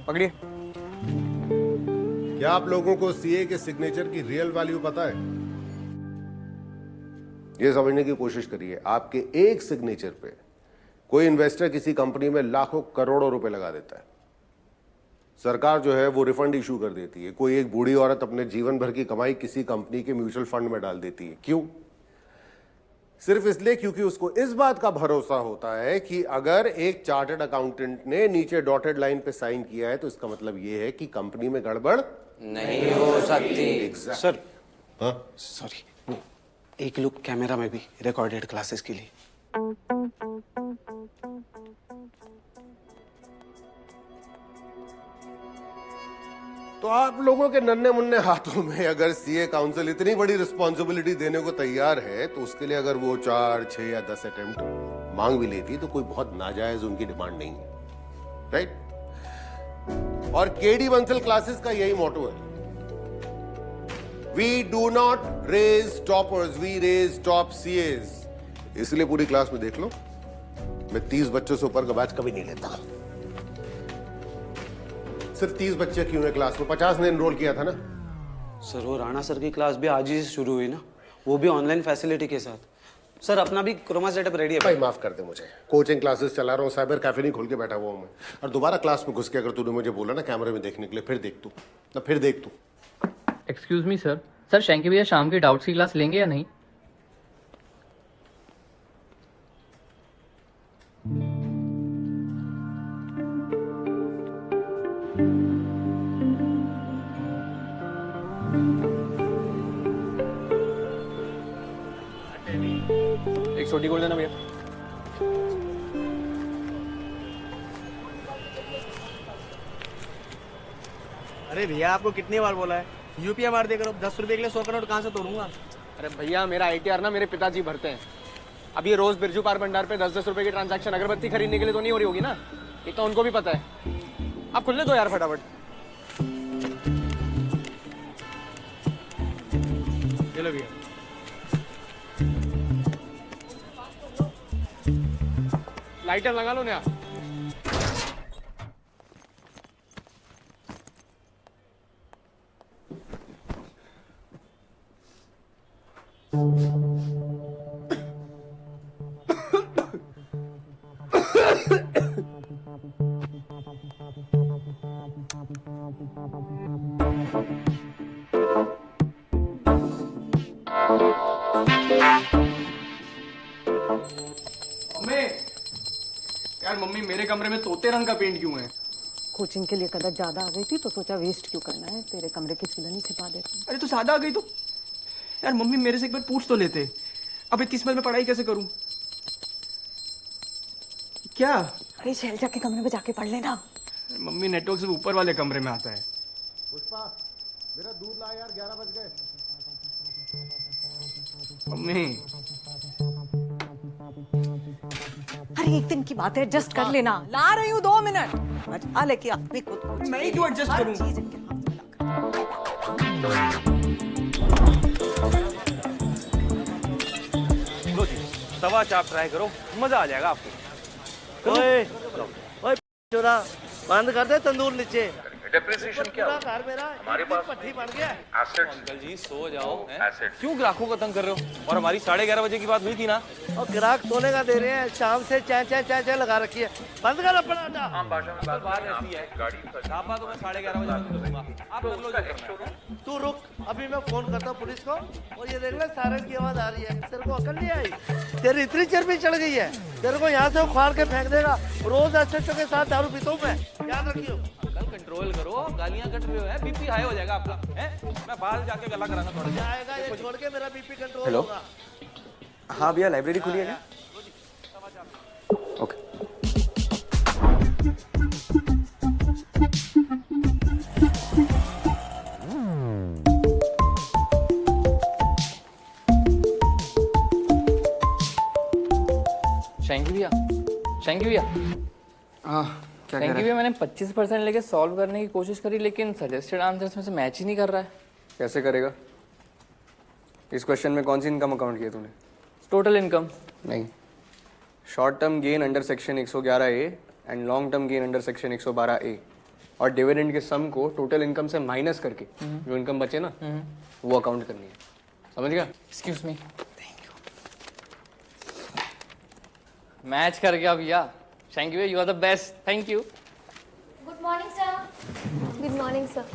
पकड़िए। क्या आप लोगों को सीए के सिग्नेचर की रियल वैल्यू पता है? यह समझने की कोशिश करिए, आपके एक सिग्नेचर पे कोई इन्वेस्टर किसी कंपनी में लाखों करोड़ों रुपए लगा देता है। सरकार जो है वो रिफंड इशू कर देती है। कोई एक बूढ़ी औरत अपने जीवन भर की कमाई किसी कंपनी के म्यूचुअल फंड में डाल देती है। क्यों? सिर्फ इसलिए क्योंकि उसको इस बात का भरोसा होता है कि अगर एक चार्टर्ड अकाउंटेंट ने नीचे डॉटेड लाइन पे साइन किया है तो इसका मतलब यह है कि कंपनी में गड़बड़ नहीं हो सकती। सर हाँ? सॉरी, एक लुक कैमरा में भी रिकॉर्डेड क्लासेस के लिए। तो आप लोगों के नन्हे मुन्ने हाथों में अगर सीए काउंसिल इतनी बड़ी रिस्पॉन्सिबिलिटी देने को तैयार है तो उसके लिए अगर वो 4, 6 या 10 अटेम्प्ट मांग भी लेती तो कोई बहुत नाजायज उनकी डिमांड नहीं है, राइट? और केडी बंसल क्लासेस का यही मोटो है, we do not raise toppers, we raise top CS. इसलिए पूरी क्लास में देख लो, मैं 30 बच्चों से ऊपर का बैच कभी नहीं लेता। सिर्फ 30 बच्चे क्यों है क्लास में? 50 ने एनरोल किया था ना। सर वो राणा सर की क्लास भी आज ही से शुरू हुई ना, वो भी ऑनलाइन फैसिलिटी के साथ। सर अपना भी क्रोमा सेटअप रेडी है। भाई माफ कर दे मुझे, कोचिंग क्लासेस चला रहा हूँ, साइबर कैफे नहीं खोल के बैठा हुआ हूँ मैं। और दोबारा क्लास में घुस के अगर तूने मुझे बोला ना कैमरे में देखने के लिए, फिर देख तू। Excuse me sir, sir Shanky भैया शाम की डाउट्स की क्लास लेंगे या नहीं? एक छोटी गोल देना भैया। अरे भैया आपको कितनी बार बोला है यूपीआई मार देकर 10 रुपए के लिए 100 करोड़ कहाँ से तोड़ूंगा? अरे भैया मेरा आईटीआर ना मेरे पिताजी भरते हैं। अब ये रोज बिरजू पार भंडार पे 10-10 रुपए की ट्रांजैक्शन अगरबत्ती खरीदने के लिए तो नहीं हो रही होगी ना, ये तो उनको भी पता है। आप खुलने दो यार फटाफट। चलो भैया। लाइटर लगा लो ना। यार मम्मी मेरे कमरे में तोते रंग का पेंट क्यों है? कोचिंग के लिए कदर ज्यादा आ गई थी तो सोचा वेस्ट क्यों करना है, तेरे कमरे की चिलनी छिपा देती। अरे तो ज्यादा आ गई तो यार मम्मी मेरे से एक बार पूछ तो लेते। अब इतनी समय में पढ़ाई कैसे करूं? क्या? अरे शैलजा के कमरे में जाके पढ़ लेना। मम्मी नेटवर्क सिर्फ ऊपर वाले कमरे में आता है। पुष्पा मेरा दूध ला यार, 11 बज गए। मम्मी अरे एक दिन की बात है, एडजस्ट कर लेना। ला रही हूँ 2 मिनट। मजा लेके अपने खुद को मैं ही क्यों एडजस्ट करूं? चीज इनके हाथ में लो जी, तवा चाप ट्राई करो, मजा आ जाएगा आपको। ओए ओए चोरा, बंद कर दे तंदूर नीचे। डेप्रिसिएशन क्या पूरा घर मेरा हमारे पास पट्टी बन गया। अंकल जी सो जाओ। क्यों ग्राहकों को तंग कर रहे हो? और हमारी 11:30 बजे की बात हुई थी ना। और ग्राहक सोने का दे रहे हैं, शाम से चा लगा रखी है। बंद कर अपना आटा। आम भाषा में बात ऐसी है, गाड़ी ढाबा तो मैं 11:30 बजे बंद करूंगा। आप कर लो जो करना है। तू रुक, अभी मैं फोन करता हूँ पुलिस को। और ये देख ले सायरन की आवाज आ रही है, तेरे को अकल नहीं आई? तेरी इतनी चर्बी चढ़ गई है, तेरे को यहाँ से उखाड़ के फेंक देगा। रोज अच्छे के साथ दारू पीता हूँ मैं, ध्यान रखियो। कंट्रोल करो, गालियां कट रहे हो है, बीपी हाई हो जाएगा आपका है। मैं बाहर जाके गला कराना थोड़ा सा। आएगा ये छोड़ के मेरा बीपी कंट्रोल हेलो? होगा। हाँ भैया लाइब्रेरी खुली है क्या? ओके। शैंकी भैया हाँ क्या कह शैंकी रहा है? भैया मैंने 25% लेके सॉल्व करने की कोशिश करी लेकिन सजेस्टेड आंसर्स में से मैच ही नहीं कर रहा है। कैसे करेगा? इस क्वेश्चन में कौन सी इनकम अकाउंट किया तूने? टोटल इनकम नहीं, short term gain under section 111A and long term gain under section 112A और डिविडेंड के सम को टोटल इनकम से माइनस करके जो इनकम बचे ना वो अकाउंट करनी है। समझ गया? एक्सक्यूज मी, मैच कर गया भैया। शैंकी भैया you are the best, thank you. Good morning, sir. Good morning, sir.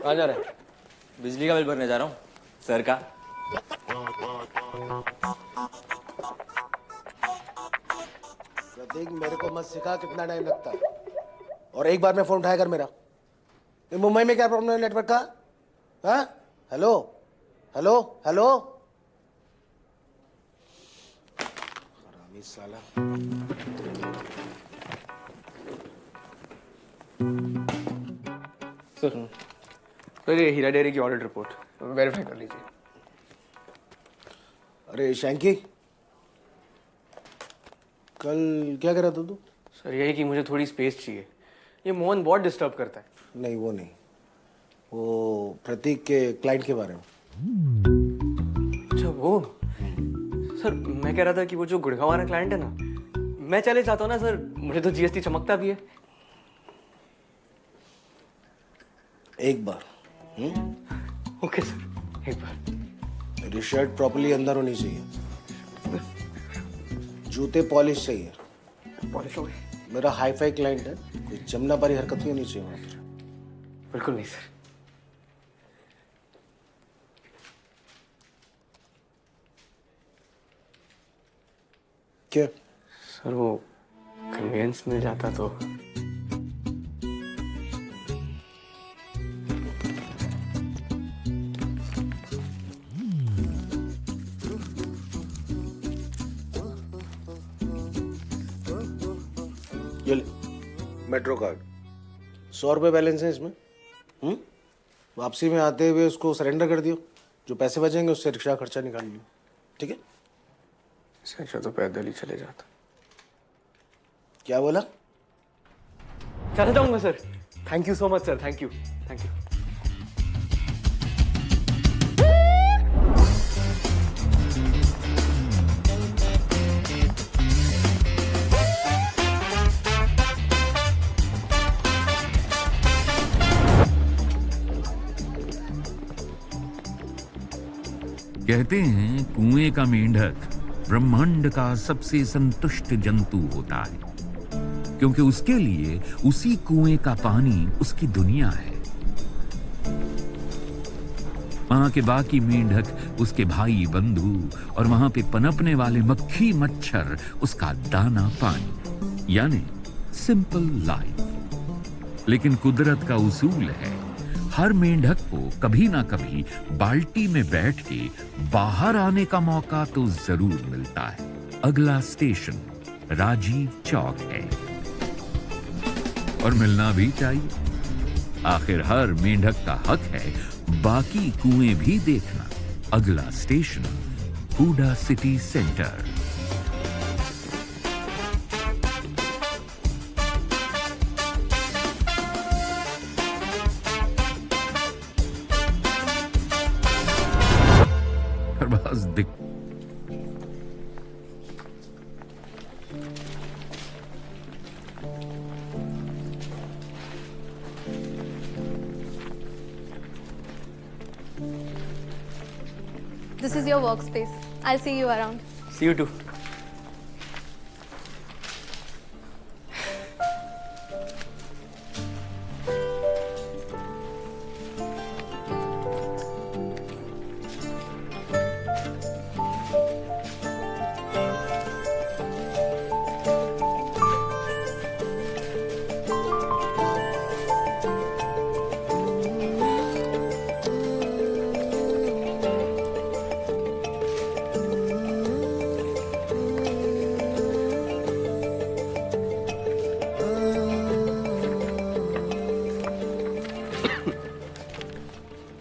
कहाँ जा रहे हैं? बिजली का बिल भरने जा रहा हूँ सर का। प्रतीक, मेरे को मत सिखा कितना टाइम लगता है। और एक बार में फोन उठाया कर मेरा। ये मुंबई में क्या प्रॉब्लम है नेटवर्क का? हाँ? Hello hello hello. हरामी साला। सर ये हीरा डेयरी की ऑडिट रिपोर्ट वेरीफाई कर लीजिए। अरे शैंकी, कल क्या करा था तू? सर यही कि मुझे थोड़ी स्पेस चाहिए। ये मोहन बहुत डिस्टर्ब करता है। नहीं वो नहीं, वो प्रतीक के क्लाइंट के बारे में। अच्छा वो। सर मैं कह रहा था कि वो जो गुड़गांव वाला क्लाइंट है ना, मैं चले जाता हूँ ना सर, मुझे तो जीएसटी चमकता भी है। एक बार। ओके सर, एक बार। मेरी शर्ट प्रॉपर्ली अंदर होनी चाहिए, जूते पॉलिश चाहिए। पॉलिश हो गई? मेरा हाई फाई क्लाइंट है, कोई जमना पारी हरकत नहीं होनी चाहिए वहां पर। बिल्कुल नहीं सर। क्या? सर वो कन्वेंस मिल जाता तो। ये ले, मेट्रो कार्ड। 100 रुपये बैलेंस है इसमें। वापसी में आते हुए उसको सरेंडर कर दियो। जो पैसे बचेंगे उससे रिक्शा खर्चा निकाल लियो, ठीक है? इससे अच्छा तो पैदल ही चले जाता। क्या बोला? चला जाऊंगा sir. Thank you so much sir, thank you thank you. कहते हैं कुएं का मेंढक ब्रह्मांड का सबसे संतुष्ट जंतु होता है, क्योंकि उसके लिए उसी कुएं का पानी उसकी दुनिया है। वहां के बाकी मेंढक उसके भाई बंधु और वहां पे पनपने वाले मक्खी मच्छर उसका दाना पानी, यानी सिंपल लाइफ। लेकिन कुदरत का उसूल है, हर मेंढक को कभी ना कभी बाल्टी में बैठ के बाहर आने का मौका तो जरूर मिलता है। अगला स्टेशन राजीव चौक है, और मिलना भी चाहिए। आखिर हर मेंढक का हक है बाकी कुएं भी देखना। अगला स्टेशन हुडा सिटी सेंटर। बस दिख This is your workspace. I'll see you around. See you too.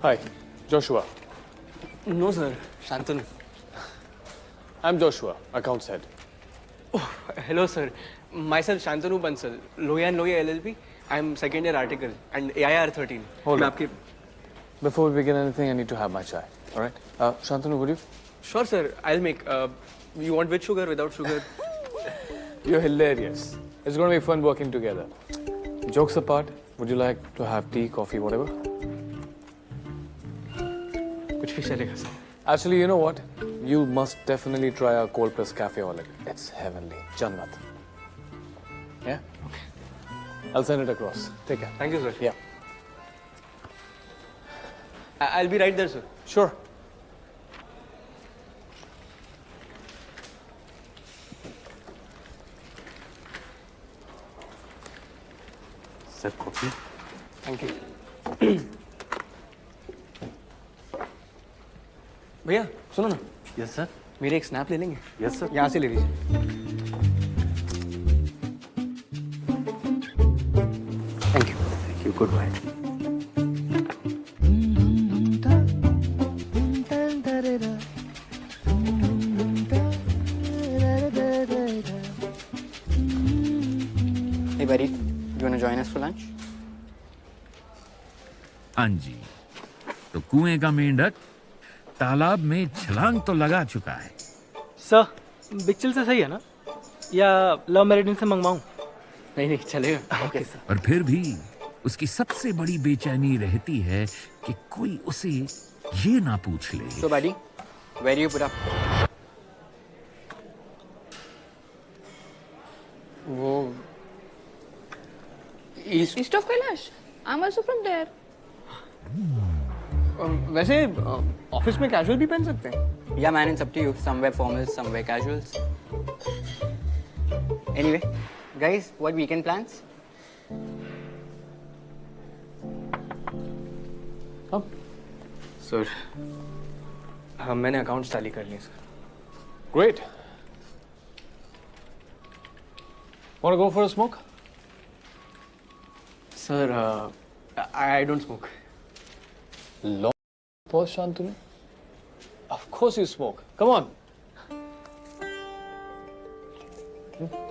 Hi, Joshua. No, sir. Shantanu. I'm Joshua, accounts head. Hello, sir. Myself Shantanu Bansal, Loya and Loya LLP. I'm second year article and AIR 13. Hold मैं on. आपके Before we begin anything, I need to have my chai. All right? Shantanu, would you? Sure, sir. I'll make. You want with sugar, without sugar? You're hilarious. It's going to be fun working together. Jokes apart, would you like to have tea, coffee, whatever? कुछ भी चलेगा sir. Actually, you know what? You must definitely try our cold press cafe omelette. It's heavenly. Jannat. Yeah? I'll send it across. Take care. Thank you, sir. Yeah. I'll be right there, sir. Sure. Sir coffee. Thank you. भैया सुनो ना, yes sir. मेरे एक snap ले लेंगे? Yes sir. यहाँ से ले लीजिए। Thank you. Thank you, goodbye. Hey buddy, you wanna join us for lunch? हाँ जी, तो कुएं का मेंढक तालाब में छलांग तो लगा चुका है। सर बिक्चल से सही है ना, या लव मैरिड से मंगवाऊं? नहीं चलेगा। Okay sir. और फिर भी उसकी सबसे बड़ी बेचैनी रहती है कि कोई उसे ये ना पूछ ले। So buddy, where do you put up? वो East of Kailash. I'm also from there. वैसे ऑफिस में कैजुअल भी पहन सकते हैं? Yeah man, it's up to you. Somewhere formals, somewhere casuals. Anyway, guys, what weekend plans? Sir हाँ मैंने accounts tally कर लिए sir. Great. Want to go for a smoke? Sir I don't smoke. Long pause, Shantanu. Of course you smoke. Come on.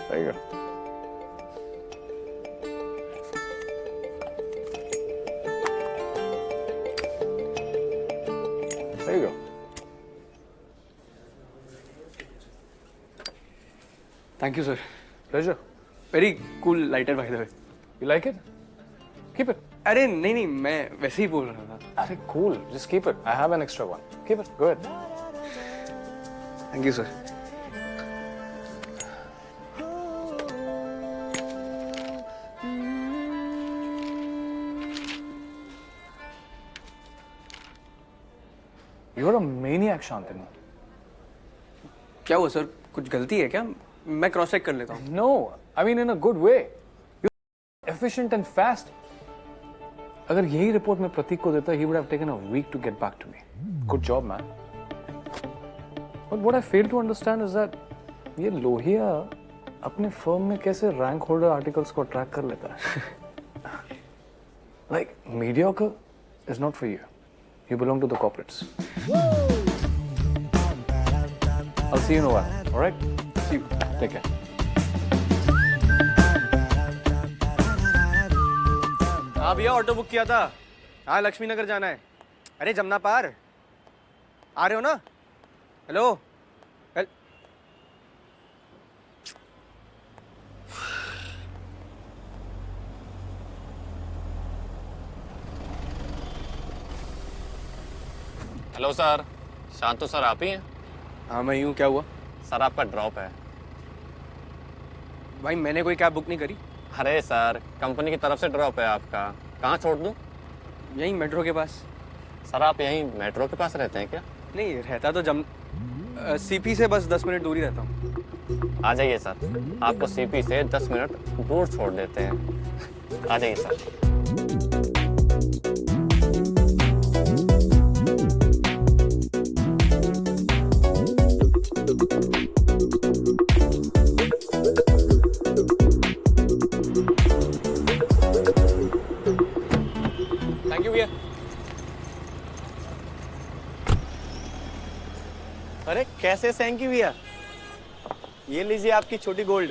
There you go. There you go. Thank you, sir. Pleasure. Very cool lighter, by the way. You like it? Keep it. अरे नहीं मैं वैसे ही बोल रहा था। Arey, cool. Just keep it. I have an extra one. Keep it. Go ahead. Thank you, sir. You're a maniac, Shantanu. क्या हुआ sir? कुछ गलती है क्या? मैं क्रॉस चेक कर लेता हूँ। No, I mean in a good way. You're efficient and fast. अगर यही रिपोर्ट मैं प्रतीक को देता, he would have taken a week to get back to me. Good job, man. But what I fail to understand is that ये लोहिया अपने firm में कैसे rank holder articles को ट्रैक कर लेता है? Like mediocre is not for you. You belong to the corporates. I'll see you in a while. All right? See you. Take care. हाँ भैया ऑटो बुक किया था। हाँ लक्ष्मी नगर जाना है। अरे जमुना पार आ रहे हो ना? हेलो हेलो सर, शांतु सर आप ही हैं? हाँ मैं यूँ, क्या हुआ? सर आपका ड्रॉप है। भाई मैंने कोई कैब बुक नहीं करी। अरे सर, कंपनी की तरफ से ड्रॉप है आपका। कहाँ छोड़ दूँ? यहीं मेट्रो के पास। सर आप यहीं मेट्रो के पास रहते हैं क्या? नहीं रहता तो सीपी से बस 10 मिनट दूर ही रहता हूँ। आ जाइए सर, आपको सीपी से 10 मिनट दूर छोड़ देते हैं। आ जाइए सर। थैंक यू भैया। अरे कैसे थैंक यू भैया? ये लीजिए आपकी छोटी गोल्ड।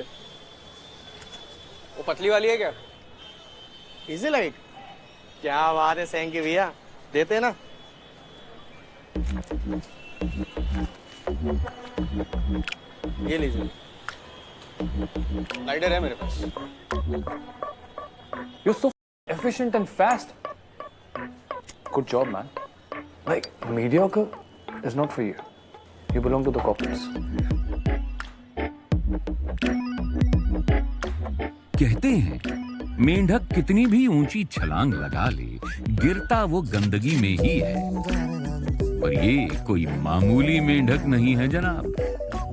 वो पतली वाली है क्या? Easy light. क्या बात है सैंकी भैया, देते ना। ये लीजिए, लाइटर है मेरे पास। You're so efficient and fast. Good job, man. Like, mediocre is not for you. You belong to the corporates. कहते हैं मेंढक कितनी भी ऊंची छलांग लगा ले, गिरता वो गंदगी में ही है। पर ये कोई मामूली मेंढक नहीं है जनाब,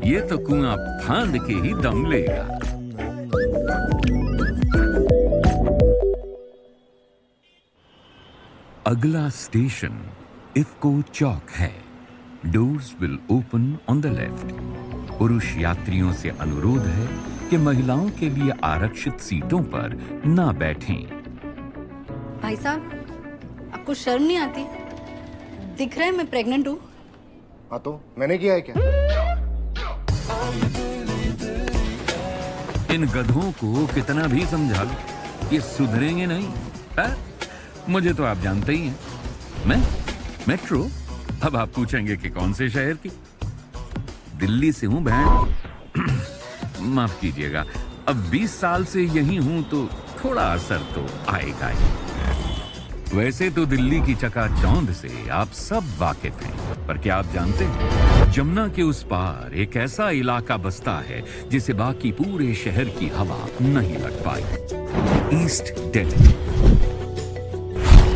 ये तो कुआं फांद के ही दम लेगा। अगला स्टेशन इफ्को चौक है। Doors will open on the left. पुरुष यात्रियों से अनुरोध है कि महिलाओं के लिए आरक्षित सीटों पर ना बैठें। भाई साहब, आपको शर्म नहीं आती? दिख रहा है मैं प्रेग्नेंट हूँ। हाँ तो मैंने किया है क्या? इन गधों को कितना भी समझा लो, ये सुधरेंगे नहीं। है? मुझे तो आप जानते ही हैं। मेट्रो। अब आप पूछेंगे कि कौन से शहर की? दिल्ली से हूं बहन। माफ कीजिएगा, अब 20 साल से यही हूं तो थोड़ा असर तो आएगा ही। वैसे तो दिल्ली की चकाचौंध से आप सब वाकिफ हैं, पर क्या आप जानते हैं जमुना के उस पार एक ऐसा इलाका बसता है जिसे बाकी पूरे शहर की हवा नहीं लग पाई। ईस्ट दिल्ली।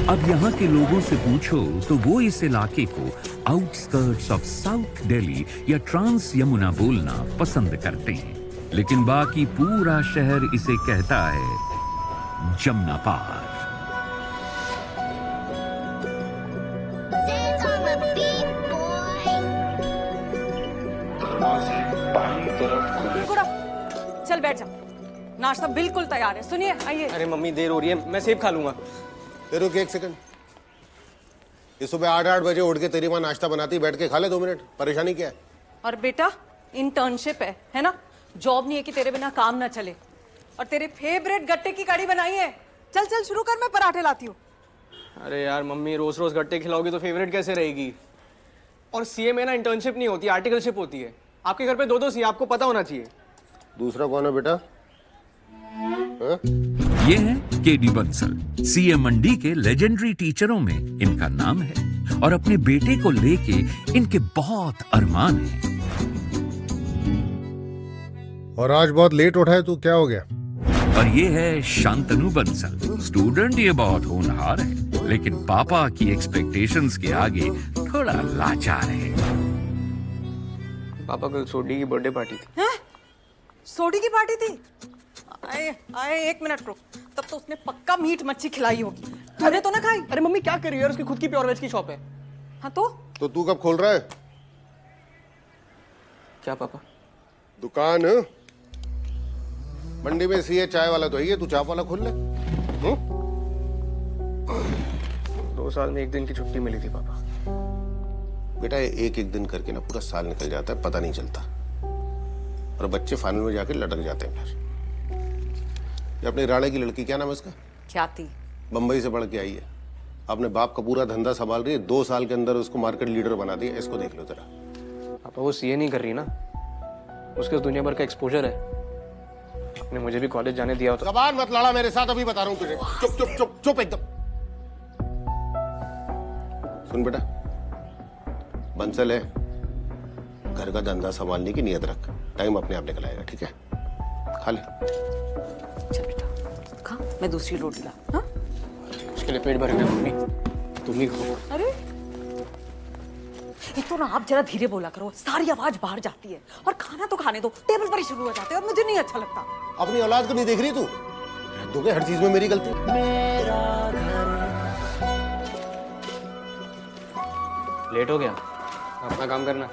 अब यहाँ के लोगों से पूछो तो वो इस इलाके को आउटस्कर्ट्स ऑफ साउथ दिल्ली या ट्रांस यमुना बोलना पसंद करते हैं, लेकिन बाकी पूरा शहर इसे कहता है जमुना पार। चल बैठ जा, नाश्ता बिल्कुल तैयार है। सुनिए, आइए। अरे मम्मी देर हो रही है, मैं सेब खा लूंगा। रुक एक सेकंड। ये सुबह 8-8 बजे उठ के तेरी माँ नाश्ता बनाती, बैठ के खा ले 2 मिनट। परेशानी क्या है? और बेटा, इंटर्नशिप है ना? जॉब नहीं है कि तेरे बिना काम ना चले। और तेरे फेवरेट गट्टे की कड़ी बनाई है। चल चल शुरू कर, मैं पराठे लाती हूँ। अरे यार मम्मी, रोज रोज गट्टे खिलाओगी तो फेवरेट कैसे रहेगी? और सीए में ना इंटर्नशिप नहीं होती, आर्टिकलशिप होती है। आपके घर पे 2-2 सीए, आपको पता होना चाहिए। दूसरा कौन है बेटा? ये है केडी बंसल, सीए मंडी के लेजेंडरी टीचरों में इनका नाम है और अपने बेटे को लेके इनके बहुत अरमान हैं। और आज बहुत लेट उठा है तू, क्या हो गया? और ये है शांतनु बंसल, स्टूडेंट। ये बहुत होनहार है, लेकिन पापा की एक्सपेक्टेशंस के आगे थोड़ा लाचार है। पापा कल सोडी की बर्थडे पार्टी थी। हैं? सोडी की पार्टी थी? आए 1 मिनट रुक, तब तो उसने पक्का मीट मच्छी खिलाई होगी। तूने तो ना खाई? अरे मम्मी क्या कर रही है यार, उसकी खुद की प्योर वेज की शॉप है। हाँ तो तू कब खोल रहा है क्या पापा? दुकान? मंडी में सीए चाय वाला तो है, तू चाप वाला खोल ले। 2 साल में 1 दिन की छुट्टी मिली थी पापा। बेटा एक एक दिन करके ना पूरा साल निकल जाता है, पता नहीं चलता। और बच्चे फाइनल में जाके लटक जाते हैं। फिर ये अपनी राणे की लड़की, क्या नाम है इसका? ख्याति। बंबई से पढ़ के आई है, अपने बाप का पूरा धंधा संभाल रही है। 2 साल के अंदर उसको मार्केट लीडर बना दिया। इसको देख लो जरा। पापा वो सीए नहीं कर रही ना, उसके दुनिया भर का एक्सपोजर है। आपने मुझे भी कॉलेज जाने दिया होता। जबान मत लड़ा मेरे साथ, अभी बता रहा हूँ तुझे। चुप चुप चुप चुप एकदम। सुन बेटा, बंसल है, घर का धंधा संभालने की नियत रख। टाइम अपने आप निकल आएगा, ठीक है? खा ले। चल बेटा खा, मैं दूसरी रोटी ला। हाँ? उसके लिए पेट भर गया मम्मी, तुम ही खाओ। अरे एक तो ना आप जरा धीरे बोला करो, सारी आवाज बाहर जाती है। और खाना तो खाने दो, टेबल पर ही शुरू हो जाते हैं और मुझे नहीं अच्छा लगता। अपनी औलाद को नहीं देख रही तू? दोगे हर चीज में मेरी गलती। लेट हो गया, अपना काम करना।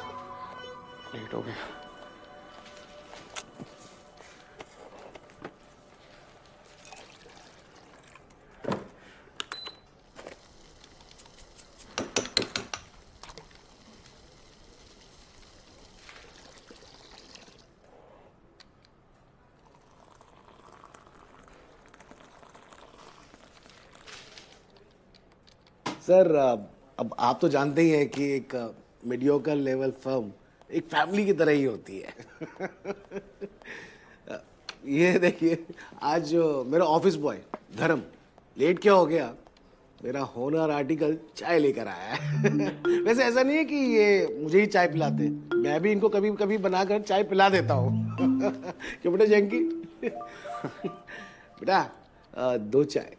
लेट हो गया। सर अब आप तो जानते ही हैं कि एक मीडियोकर लेवल फर्म एक फैमिली की तरह ही होती है। ये देखिए, आज मेरा ऑफिस बॉय धर्म लेट क्या हो गया, मेरा होनर आर्टिकल चाय लेकर आया है। वैसे ऐसा नहीं है कि ये मुझे ही चाय पिलाते, मैं भी इनको कभी कभी बनाकर चाय पिला देता हूँ। क्यों बेटा जैंकी? बेटा 2 चाय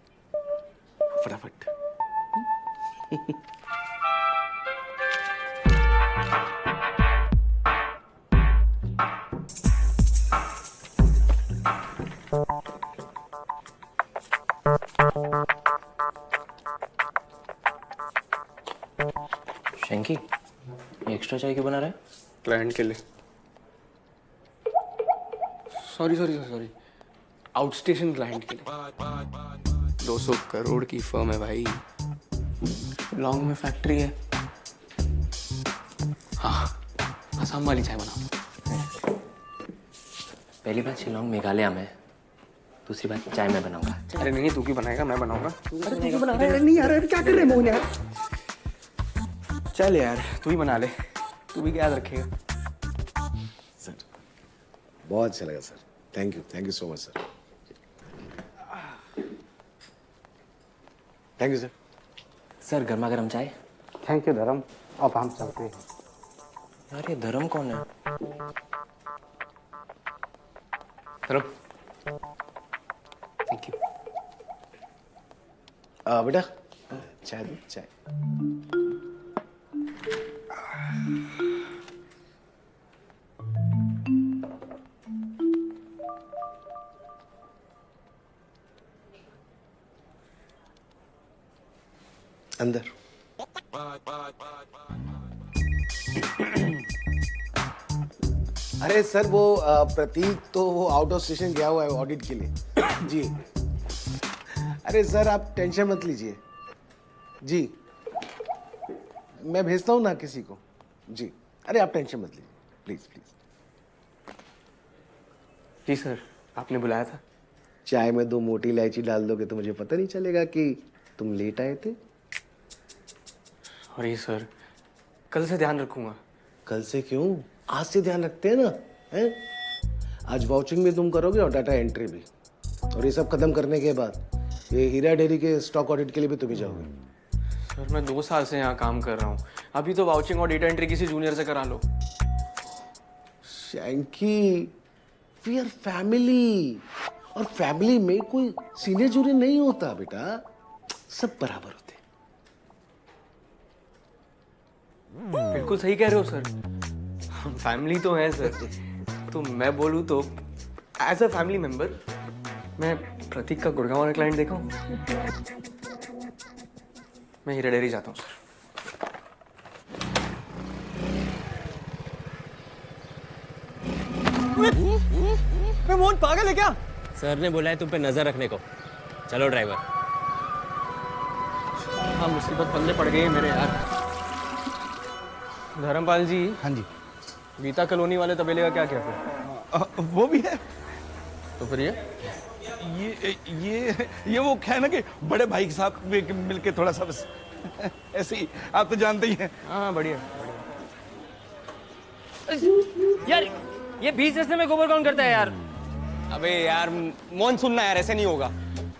फटाफट। शैंकी, ये एक्स्ट्रा चाय क्यों बना रहा है? क्लाइंट के लिए। सॉरी आउटस्टेशन क्लाइंट के लिए। 200 करोड़ की फर्म है भाई, लॉन्ग में फैक्ट्री है। हाँ, असम वाली चाय बनाओ। पहली बात शिलोंग मेघालय में, दूसरी बात चाय मैं बनाऊंगा। अरे नहीं, तू क्यों बनाएगा, मैं बनाऊंगा। अरे तू बना अरे नहीं यार, अरे क्या कर रहे मोहन यार। चल यार, तू ही बना ले, तू भी याद रखेगा। सर बहुत अच्छा लगा sir, thank you so much sir. Thank you sir. Sir गर्मा गर्म चाय। थैंक यू धर्म, अब हम चलते हैं। यार ये धर्म कौन है? धर्म, थैंक यू। बेटा चाय दो, चाय। अंदर। अरे सर वो प्रतीक तो वो आउट ऑफ स्टेशन गया हुआ है ऑडिट के लिए। जी अरे सर आप टेंशन मत लीजिए जी, मैं भेजता हूँ ना किसी को जी। अरे आप टेंशन मत लीजिए प्लीज प्लीज। जी सर, आपने बुलाया था। चाय में 2 मोटी इलायची डाल दोगे तो मुझे पता नहीं चलेगा कि तुम लेट आए थे। अरे सर, कल से ध्यान रखूंगा। कल से क्यों, आज से ध्यान रखते हैं ना, हैं? आज वाउचिंग भी तुम करोगे और डाटा एंट्री भी, और ये सब खत्म करने के बाद ये हीरा डेयरी के स्टॉक ऑडिट के लिए भी तुम ही जाओगे। सर मैं 2 साल से यहाँ काम कर रहा हूँ, अभी तो वाउचिंग और डेटा एंट्री किसी जूनियर से करा लो। शैंकी, वी आर फैमिली, और फैमिली में कोई सीनियर जूनियर नहीं होता बेटा, सब बराबर होते। बिल्कुल सही कह रहे हो सर, फैमिली तो है सर। तो मैं बोलूँ तो एज अ फैमिली मेंबर मैं प्रतीक का गुड़गांव वाला क्लाइंट देखा हूँ। मैं हीरा डेयरी जाता हूँ सर। मैं मोहन पागल है क्या? सर ने बोला है तुम पे नजर रखने को। चलो ड्राइवर। हाँ, मुसीबत पल्ले पड़ गई है मेरे यार। धर्मपाल जी। हाँ जी। गीता कॉलोनी वाले तबेले का क्या किया फिर? वो भी है। तो फिर ये वो क्या है ना कि बड़े भाई के साथ मिलके थोड़ा सा बस ऐसे ही, आप तो जानते ही हैं। हाँ बढ़िया। यार ये 20 रस्ते में गोबर कौन करता है यार? अबे यार मोहन सुनना यार, ऐसे नहीं होगा।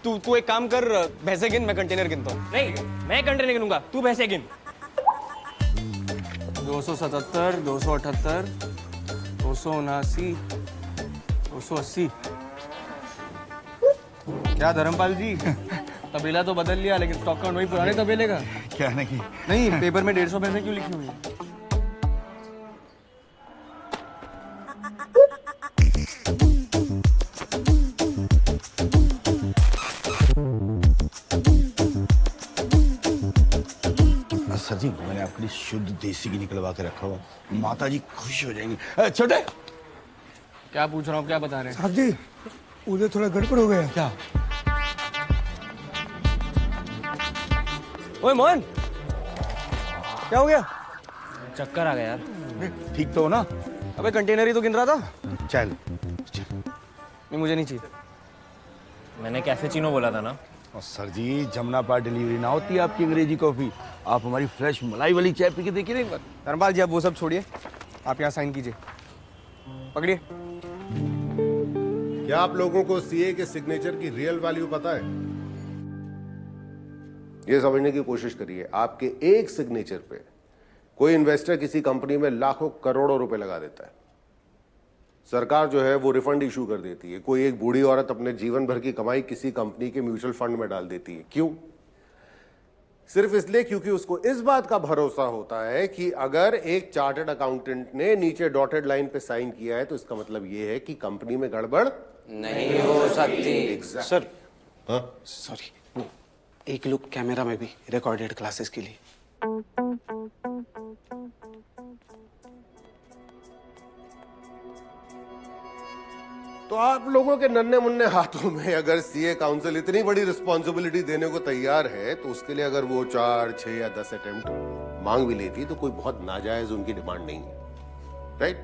तू एक काम कर, भैंसे गिन, मैं कंटेनर गिनता हूँ। नहीं, मैं कंटेनर गिनूंगा, तू भैंसे गिन। 277, 278, 279, 280। क्या धर्मपाल जी, तबेला तो बदल लिया लेकिन स्टॉक काउंट वही पुराने तबेले का। क्या नहीं, नहीं पेपर में 150 भैंसे क्यों लिखी हुई है? सर जी मैंने आपके लिए शुद्ध देसी घी निकलवा के रखा हुआ, माता जी खुश हो जाएंगी। छोटे क्या पूछ रहा हूँ, क्या बता रहे हैं? साहब जी उधर थोड़ा गड़बड़ हो गया। क्या? ओए मोहन, क्या हो गया? चक्कर आ गया यार। ठीक तो हो ना? अबे कंटेनर ही तो गिन रहा था। चल नहीं मुझे नहीं चाहिए। मैंने कैफेचिनो बोला था ना। और सर जी जमुना पार डिलीवरी ना होती है आपकी अंग्रेजी कॉफी, आप हमारी फ्रेश मलाई वाली चाय पी के देखिए ना एक बार। धर्मपाल जी, आप वो सब छोड़िए, आप यहाँ साइन कीजिए। पकड़िए। क्या आप लोगों को सीए के सिग्नेचर की रियल वैल्यू पता है? ये समझने की कोशिश करिए, आपके एक सिग्नेचर पे कोई इन्वेस्टर किसी कंपनी में लाखों करोड़ों रुपए लगा देता है। सरकार जो है वो रिफंड इशू कर देती है। कोई एक बूढ़ी औरत अपने जीवन भर की कमाई किसी कंपनी के म्यूचुअल फंड में डाल देती है। क्यों? सिर्फ इसलिए क्योंकि उसको इस बात का भरोसा होता है कि अगर एक चार्टर्ड अकाउंटेंट ने नीचे डॉटेड लाइन पे साइन किया है तो इसका मतलब यह है कि कंपनी में गड़बड़ नहीं हो सकती। सर हाँ? सॉरी, वो एक लुक कैमरा में भी रिकॉर्डेड क्लासेस के लिए। तो आप लोगों के नन्हे मुन्ने हाथों में अगर सीए काउंसिल इतनी बड़ी रिस्पॉन्सिबिलिटी देने को तैयार है तो उसके लिए अगर वो 4, 6 या 10 अटेम्प्ट मांग भी लेती तो कोई बहुत नाजायज उनकी डिमांड नहीं है, राइट?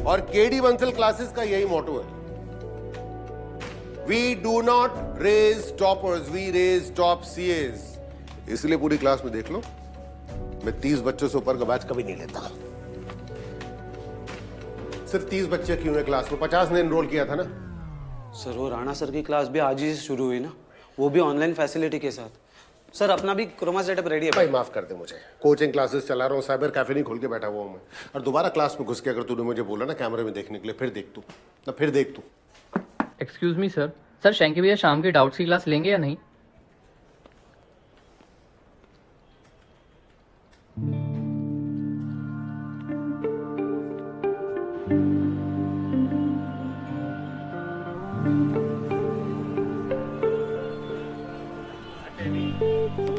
और केडी बंसल क्लासेस का यही मोटो है, we do not raise toppers, we raise top CS. इसलिए पूरी क्लास में देख लो, मैं 30 बच्चों से ऊपर का बैच कभी नहीं लेता। सिर्फ 30 बच्चे क्यों है क्लास में? 50 ने एनरोल किया था ना। सर वो राणा सर की क्लास भी आज ही से शुरू हुई ना, वो भी ऑनलाइन फैसिलिटी के साथ। सर अपना भी क्रोमा सेटअप रेडी है भाई। माफ कर दे मुझे, कोचिंग क्लासेस चला रहा हूँ, साइबर कैफे नहीं खोल के बैठा हुआ हूँ मैं। और दोबारा क्लास में घुस के अगर तूने मुझे बोला ना कैमरे में देखने के लिए, फिर देख तू। एक्सक्यूज मी सर, शैंकी भैया शाम की डाउट्स की क्लास लेंगे या नहीं?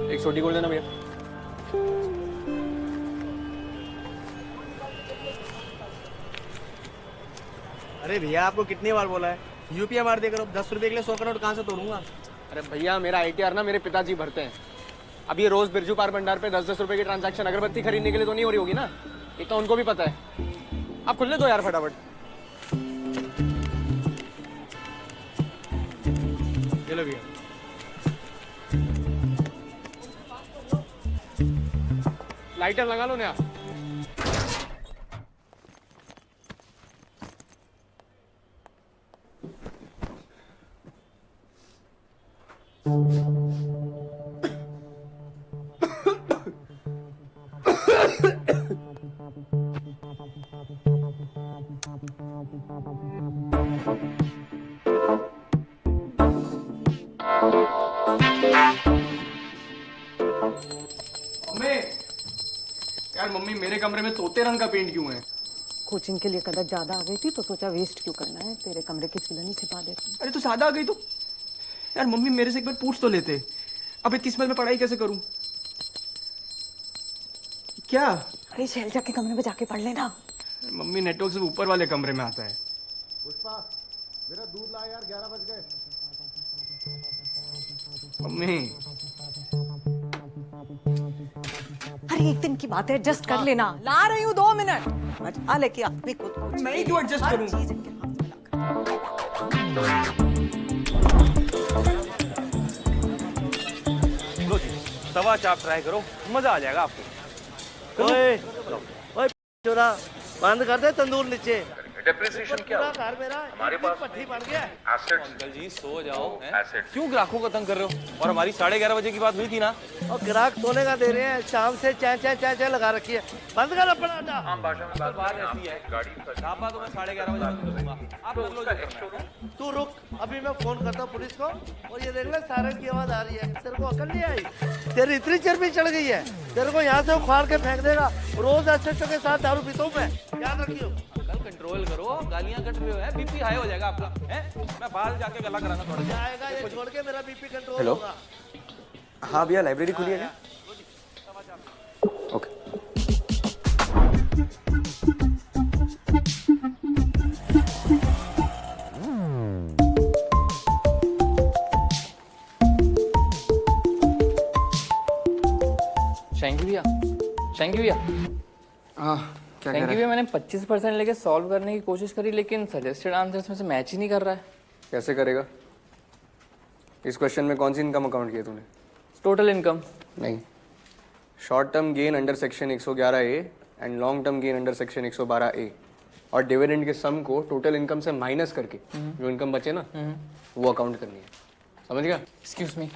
एक छोटी गोल देना भैया। अरे भैया आपको कितनी बार बोला है यूपीआई मार देकर 10 रुपए के लिए 100 करोड़ कहाँ से तोड़ूंगा? अरे भैया, मेरा आईटीआर ना मेरे पिताजी भरते हैं। अब ये रोज बिरजू पार भंडार पे 10-10 रुपए की ट्रांजैक्शन अगरबत्ती खरीदने के लिए तो नहीं हो रही होगी ना, इतना उनको भी पता है। आप खुलने दो यार फटाफट। ये लो भैया। लाइटर लगा लो ना। यार मम्मी, मेरे कमरे में तोते रंग का पेंट क्यों है? कोचिंग के लिए कदर ज्यादा आ गई थी तो सोचा वेस्ट क्यों करना है, तेरे कमरे की सिलनी छिपा देती हूँ। अरे तू ज्यादा आ गई तो यार मम्मी मेरे से एक बार पूछ तो लेते। अब इतनी स्मेल में पढ़ाई कैसे करूं? क्या? अरे शैल जाके कमरे में जाके पढ़ लेना। मम्मी नेटवर्क से ऊपर वाले कमरे में आता है। पुष्पा, मेरा दूध ला यार, 11 बज गए। मम्मी अरे एक दिन की बात है, एडजस्ट कर लेना। ला रही हूँ 2 मिनट। मजा लेके अपनी खुद को मैं ही क्यों एडजस्ट करूं? चीज इनके हाथ में लो जी, तवा चाप ट्राई करो, मजा आ जाएगा आपको। ओए चोरा, बंद कर दे तंदूर नीचे। डेप्रिसिएशन क्या पूरा घर मेरा हमारे पास पट्टी बन गया है। अंकल जी सो जाओ। क्यों ग्राहकों को तंग कर रहे हो? और हमारी 11:30 बजे की बात हुई थी ना। और ग्राहक सोने का दे रहे हैं, शाम से चाय लगा रखी है। बंद कर अपना अड्डा। आम भाषा में बात ऐसी है। गाड़ी ढाबा तो मैं 11:30 बजे बंद करूंगा। आप लोग जो करना है। तू रुक, अभी मैं फोन करता हूँ पुलिस को। और ये देख ले सायरन की आवाज आ रही है। तेरे को अकल नहीं आई? तेरी इतनी चर्बी चढ़ गई है, तेरे को यहाँ से उखाड़ के फेंक देगा। रोज अच्छे के साथ दारू पीता हूँ मैं, याद रखियो। कंट्रोल करो, गालियां कट रहे हो है, बीपी हाई हो जाएगा आपका है। मैं बाहर जाके गला कराना थोड़ा सा। आएगा ये छोड़ के मेरा बीपी कंट्रोल होगा। हाँ भैया, लाइब्रेरी खुली है क्या? ओके। शैंकी भैया थैंक यू। मैंने 25% लेके सॉल्व करने की कोशिश करी, लेकिन सजेस्टेड आंसर्स में से मैच ही नहीं कर रहा है। कैसे करेगा? इस क्वेश्चन में कौन सी इनकम अकाउंट की है तूने? Total income. नहीं, short term gain under section 111 A and long term gain under section 112 A और डिविडेंड के सम को टोटल इनकम से माइनस करके जो इनकम बचे ना वो अकाउंट करनी है, समझ गया? एक्सक्यूज मी।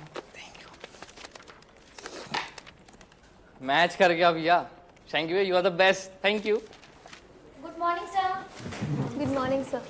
मैच कर गया भैया। Thank you, you are the best. Thank you. Good morning sir. Good morning sir.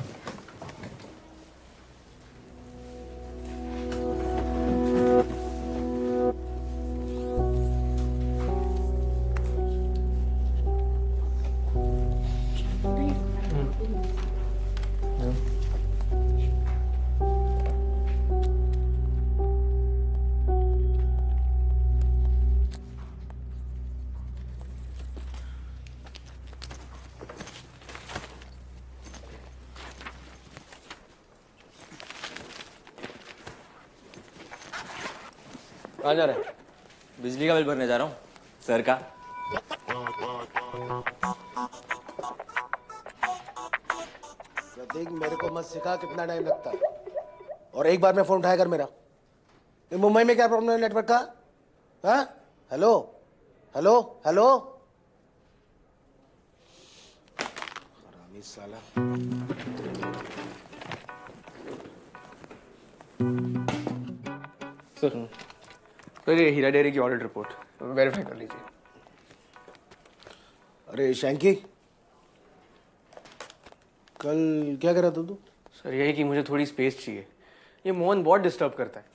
कहाँ जा रहा है? बिजली का बिल भरने जा रहा हूँ सर का। प्रतीक, मेरे को मत सिखा कितना टाइम लगता है। और एक बार में फोन उठाया कर मेरा। ये मुंबई में क्या प्रॉब्लम है नेटवर्क का? हाँ? Hello hello hello. हरामी साला। सर ये हीरा डेयरी की ऑडिट रिपोर्ट वेरीफाई कर लीजिए। अरे शैंकी, कल क्या कर रहा था तू? सर यही कि मुझे थोड़ी स्पेस चाहिए। ये मोहन बहुत डिस्टर्ब करता है।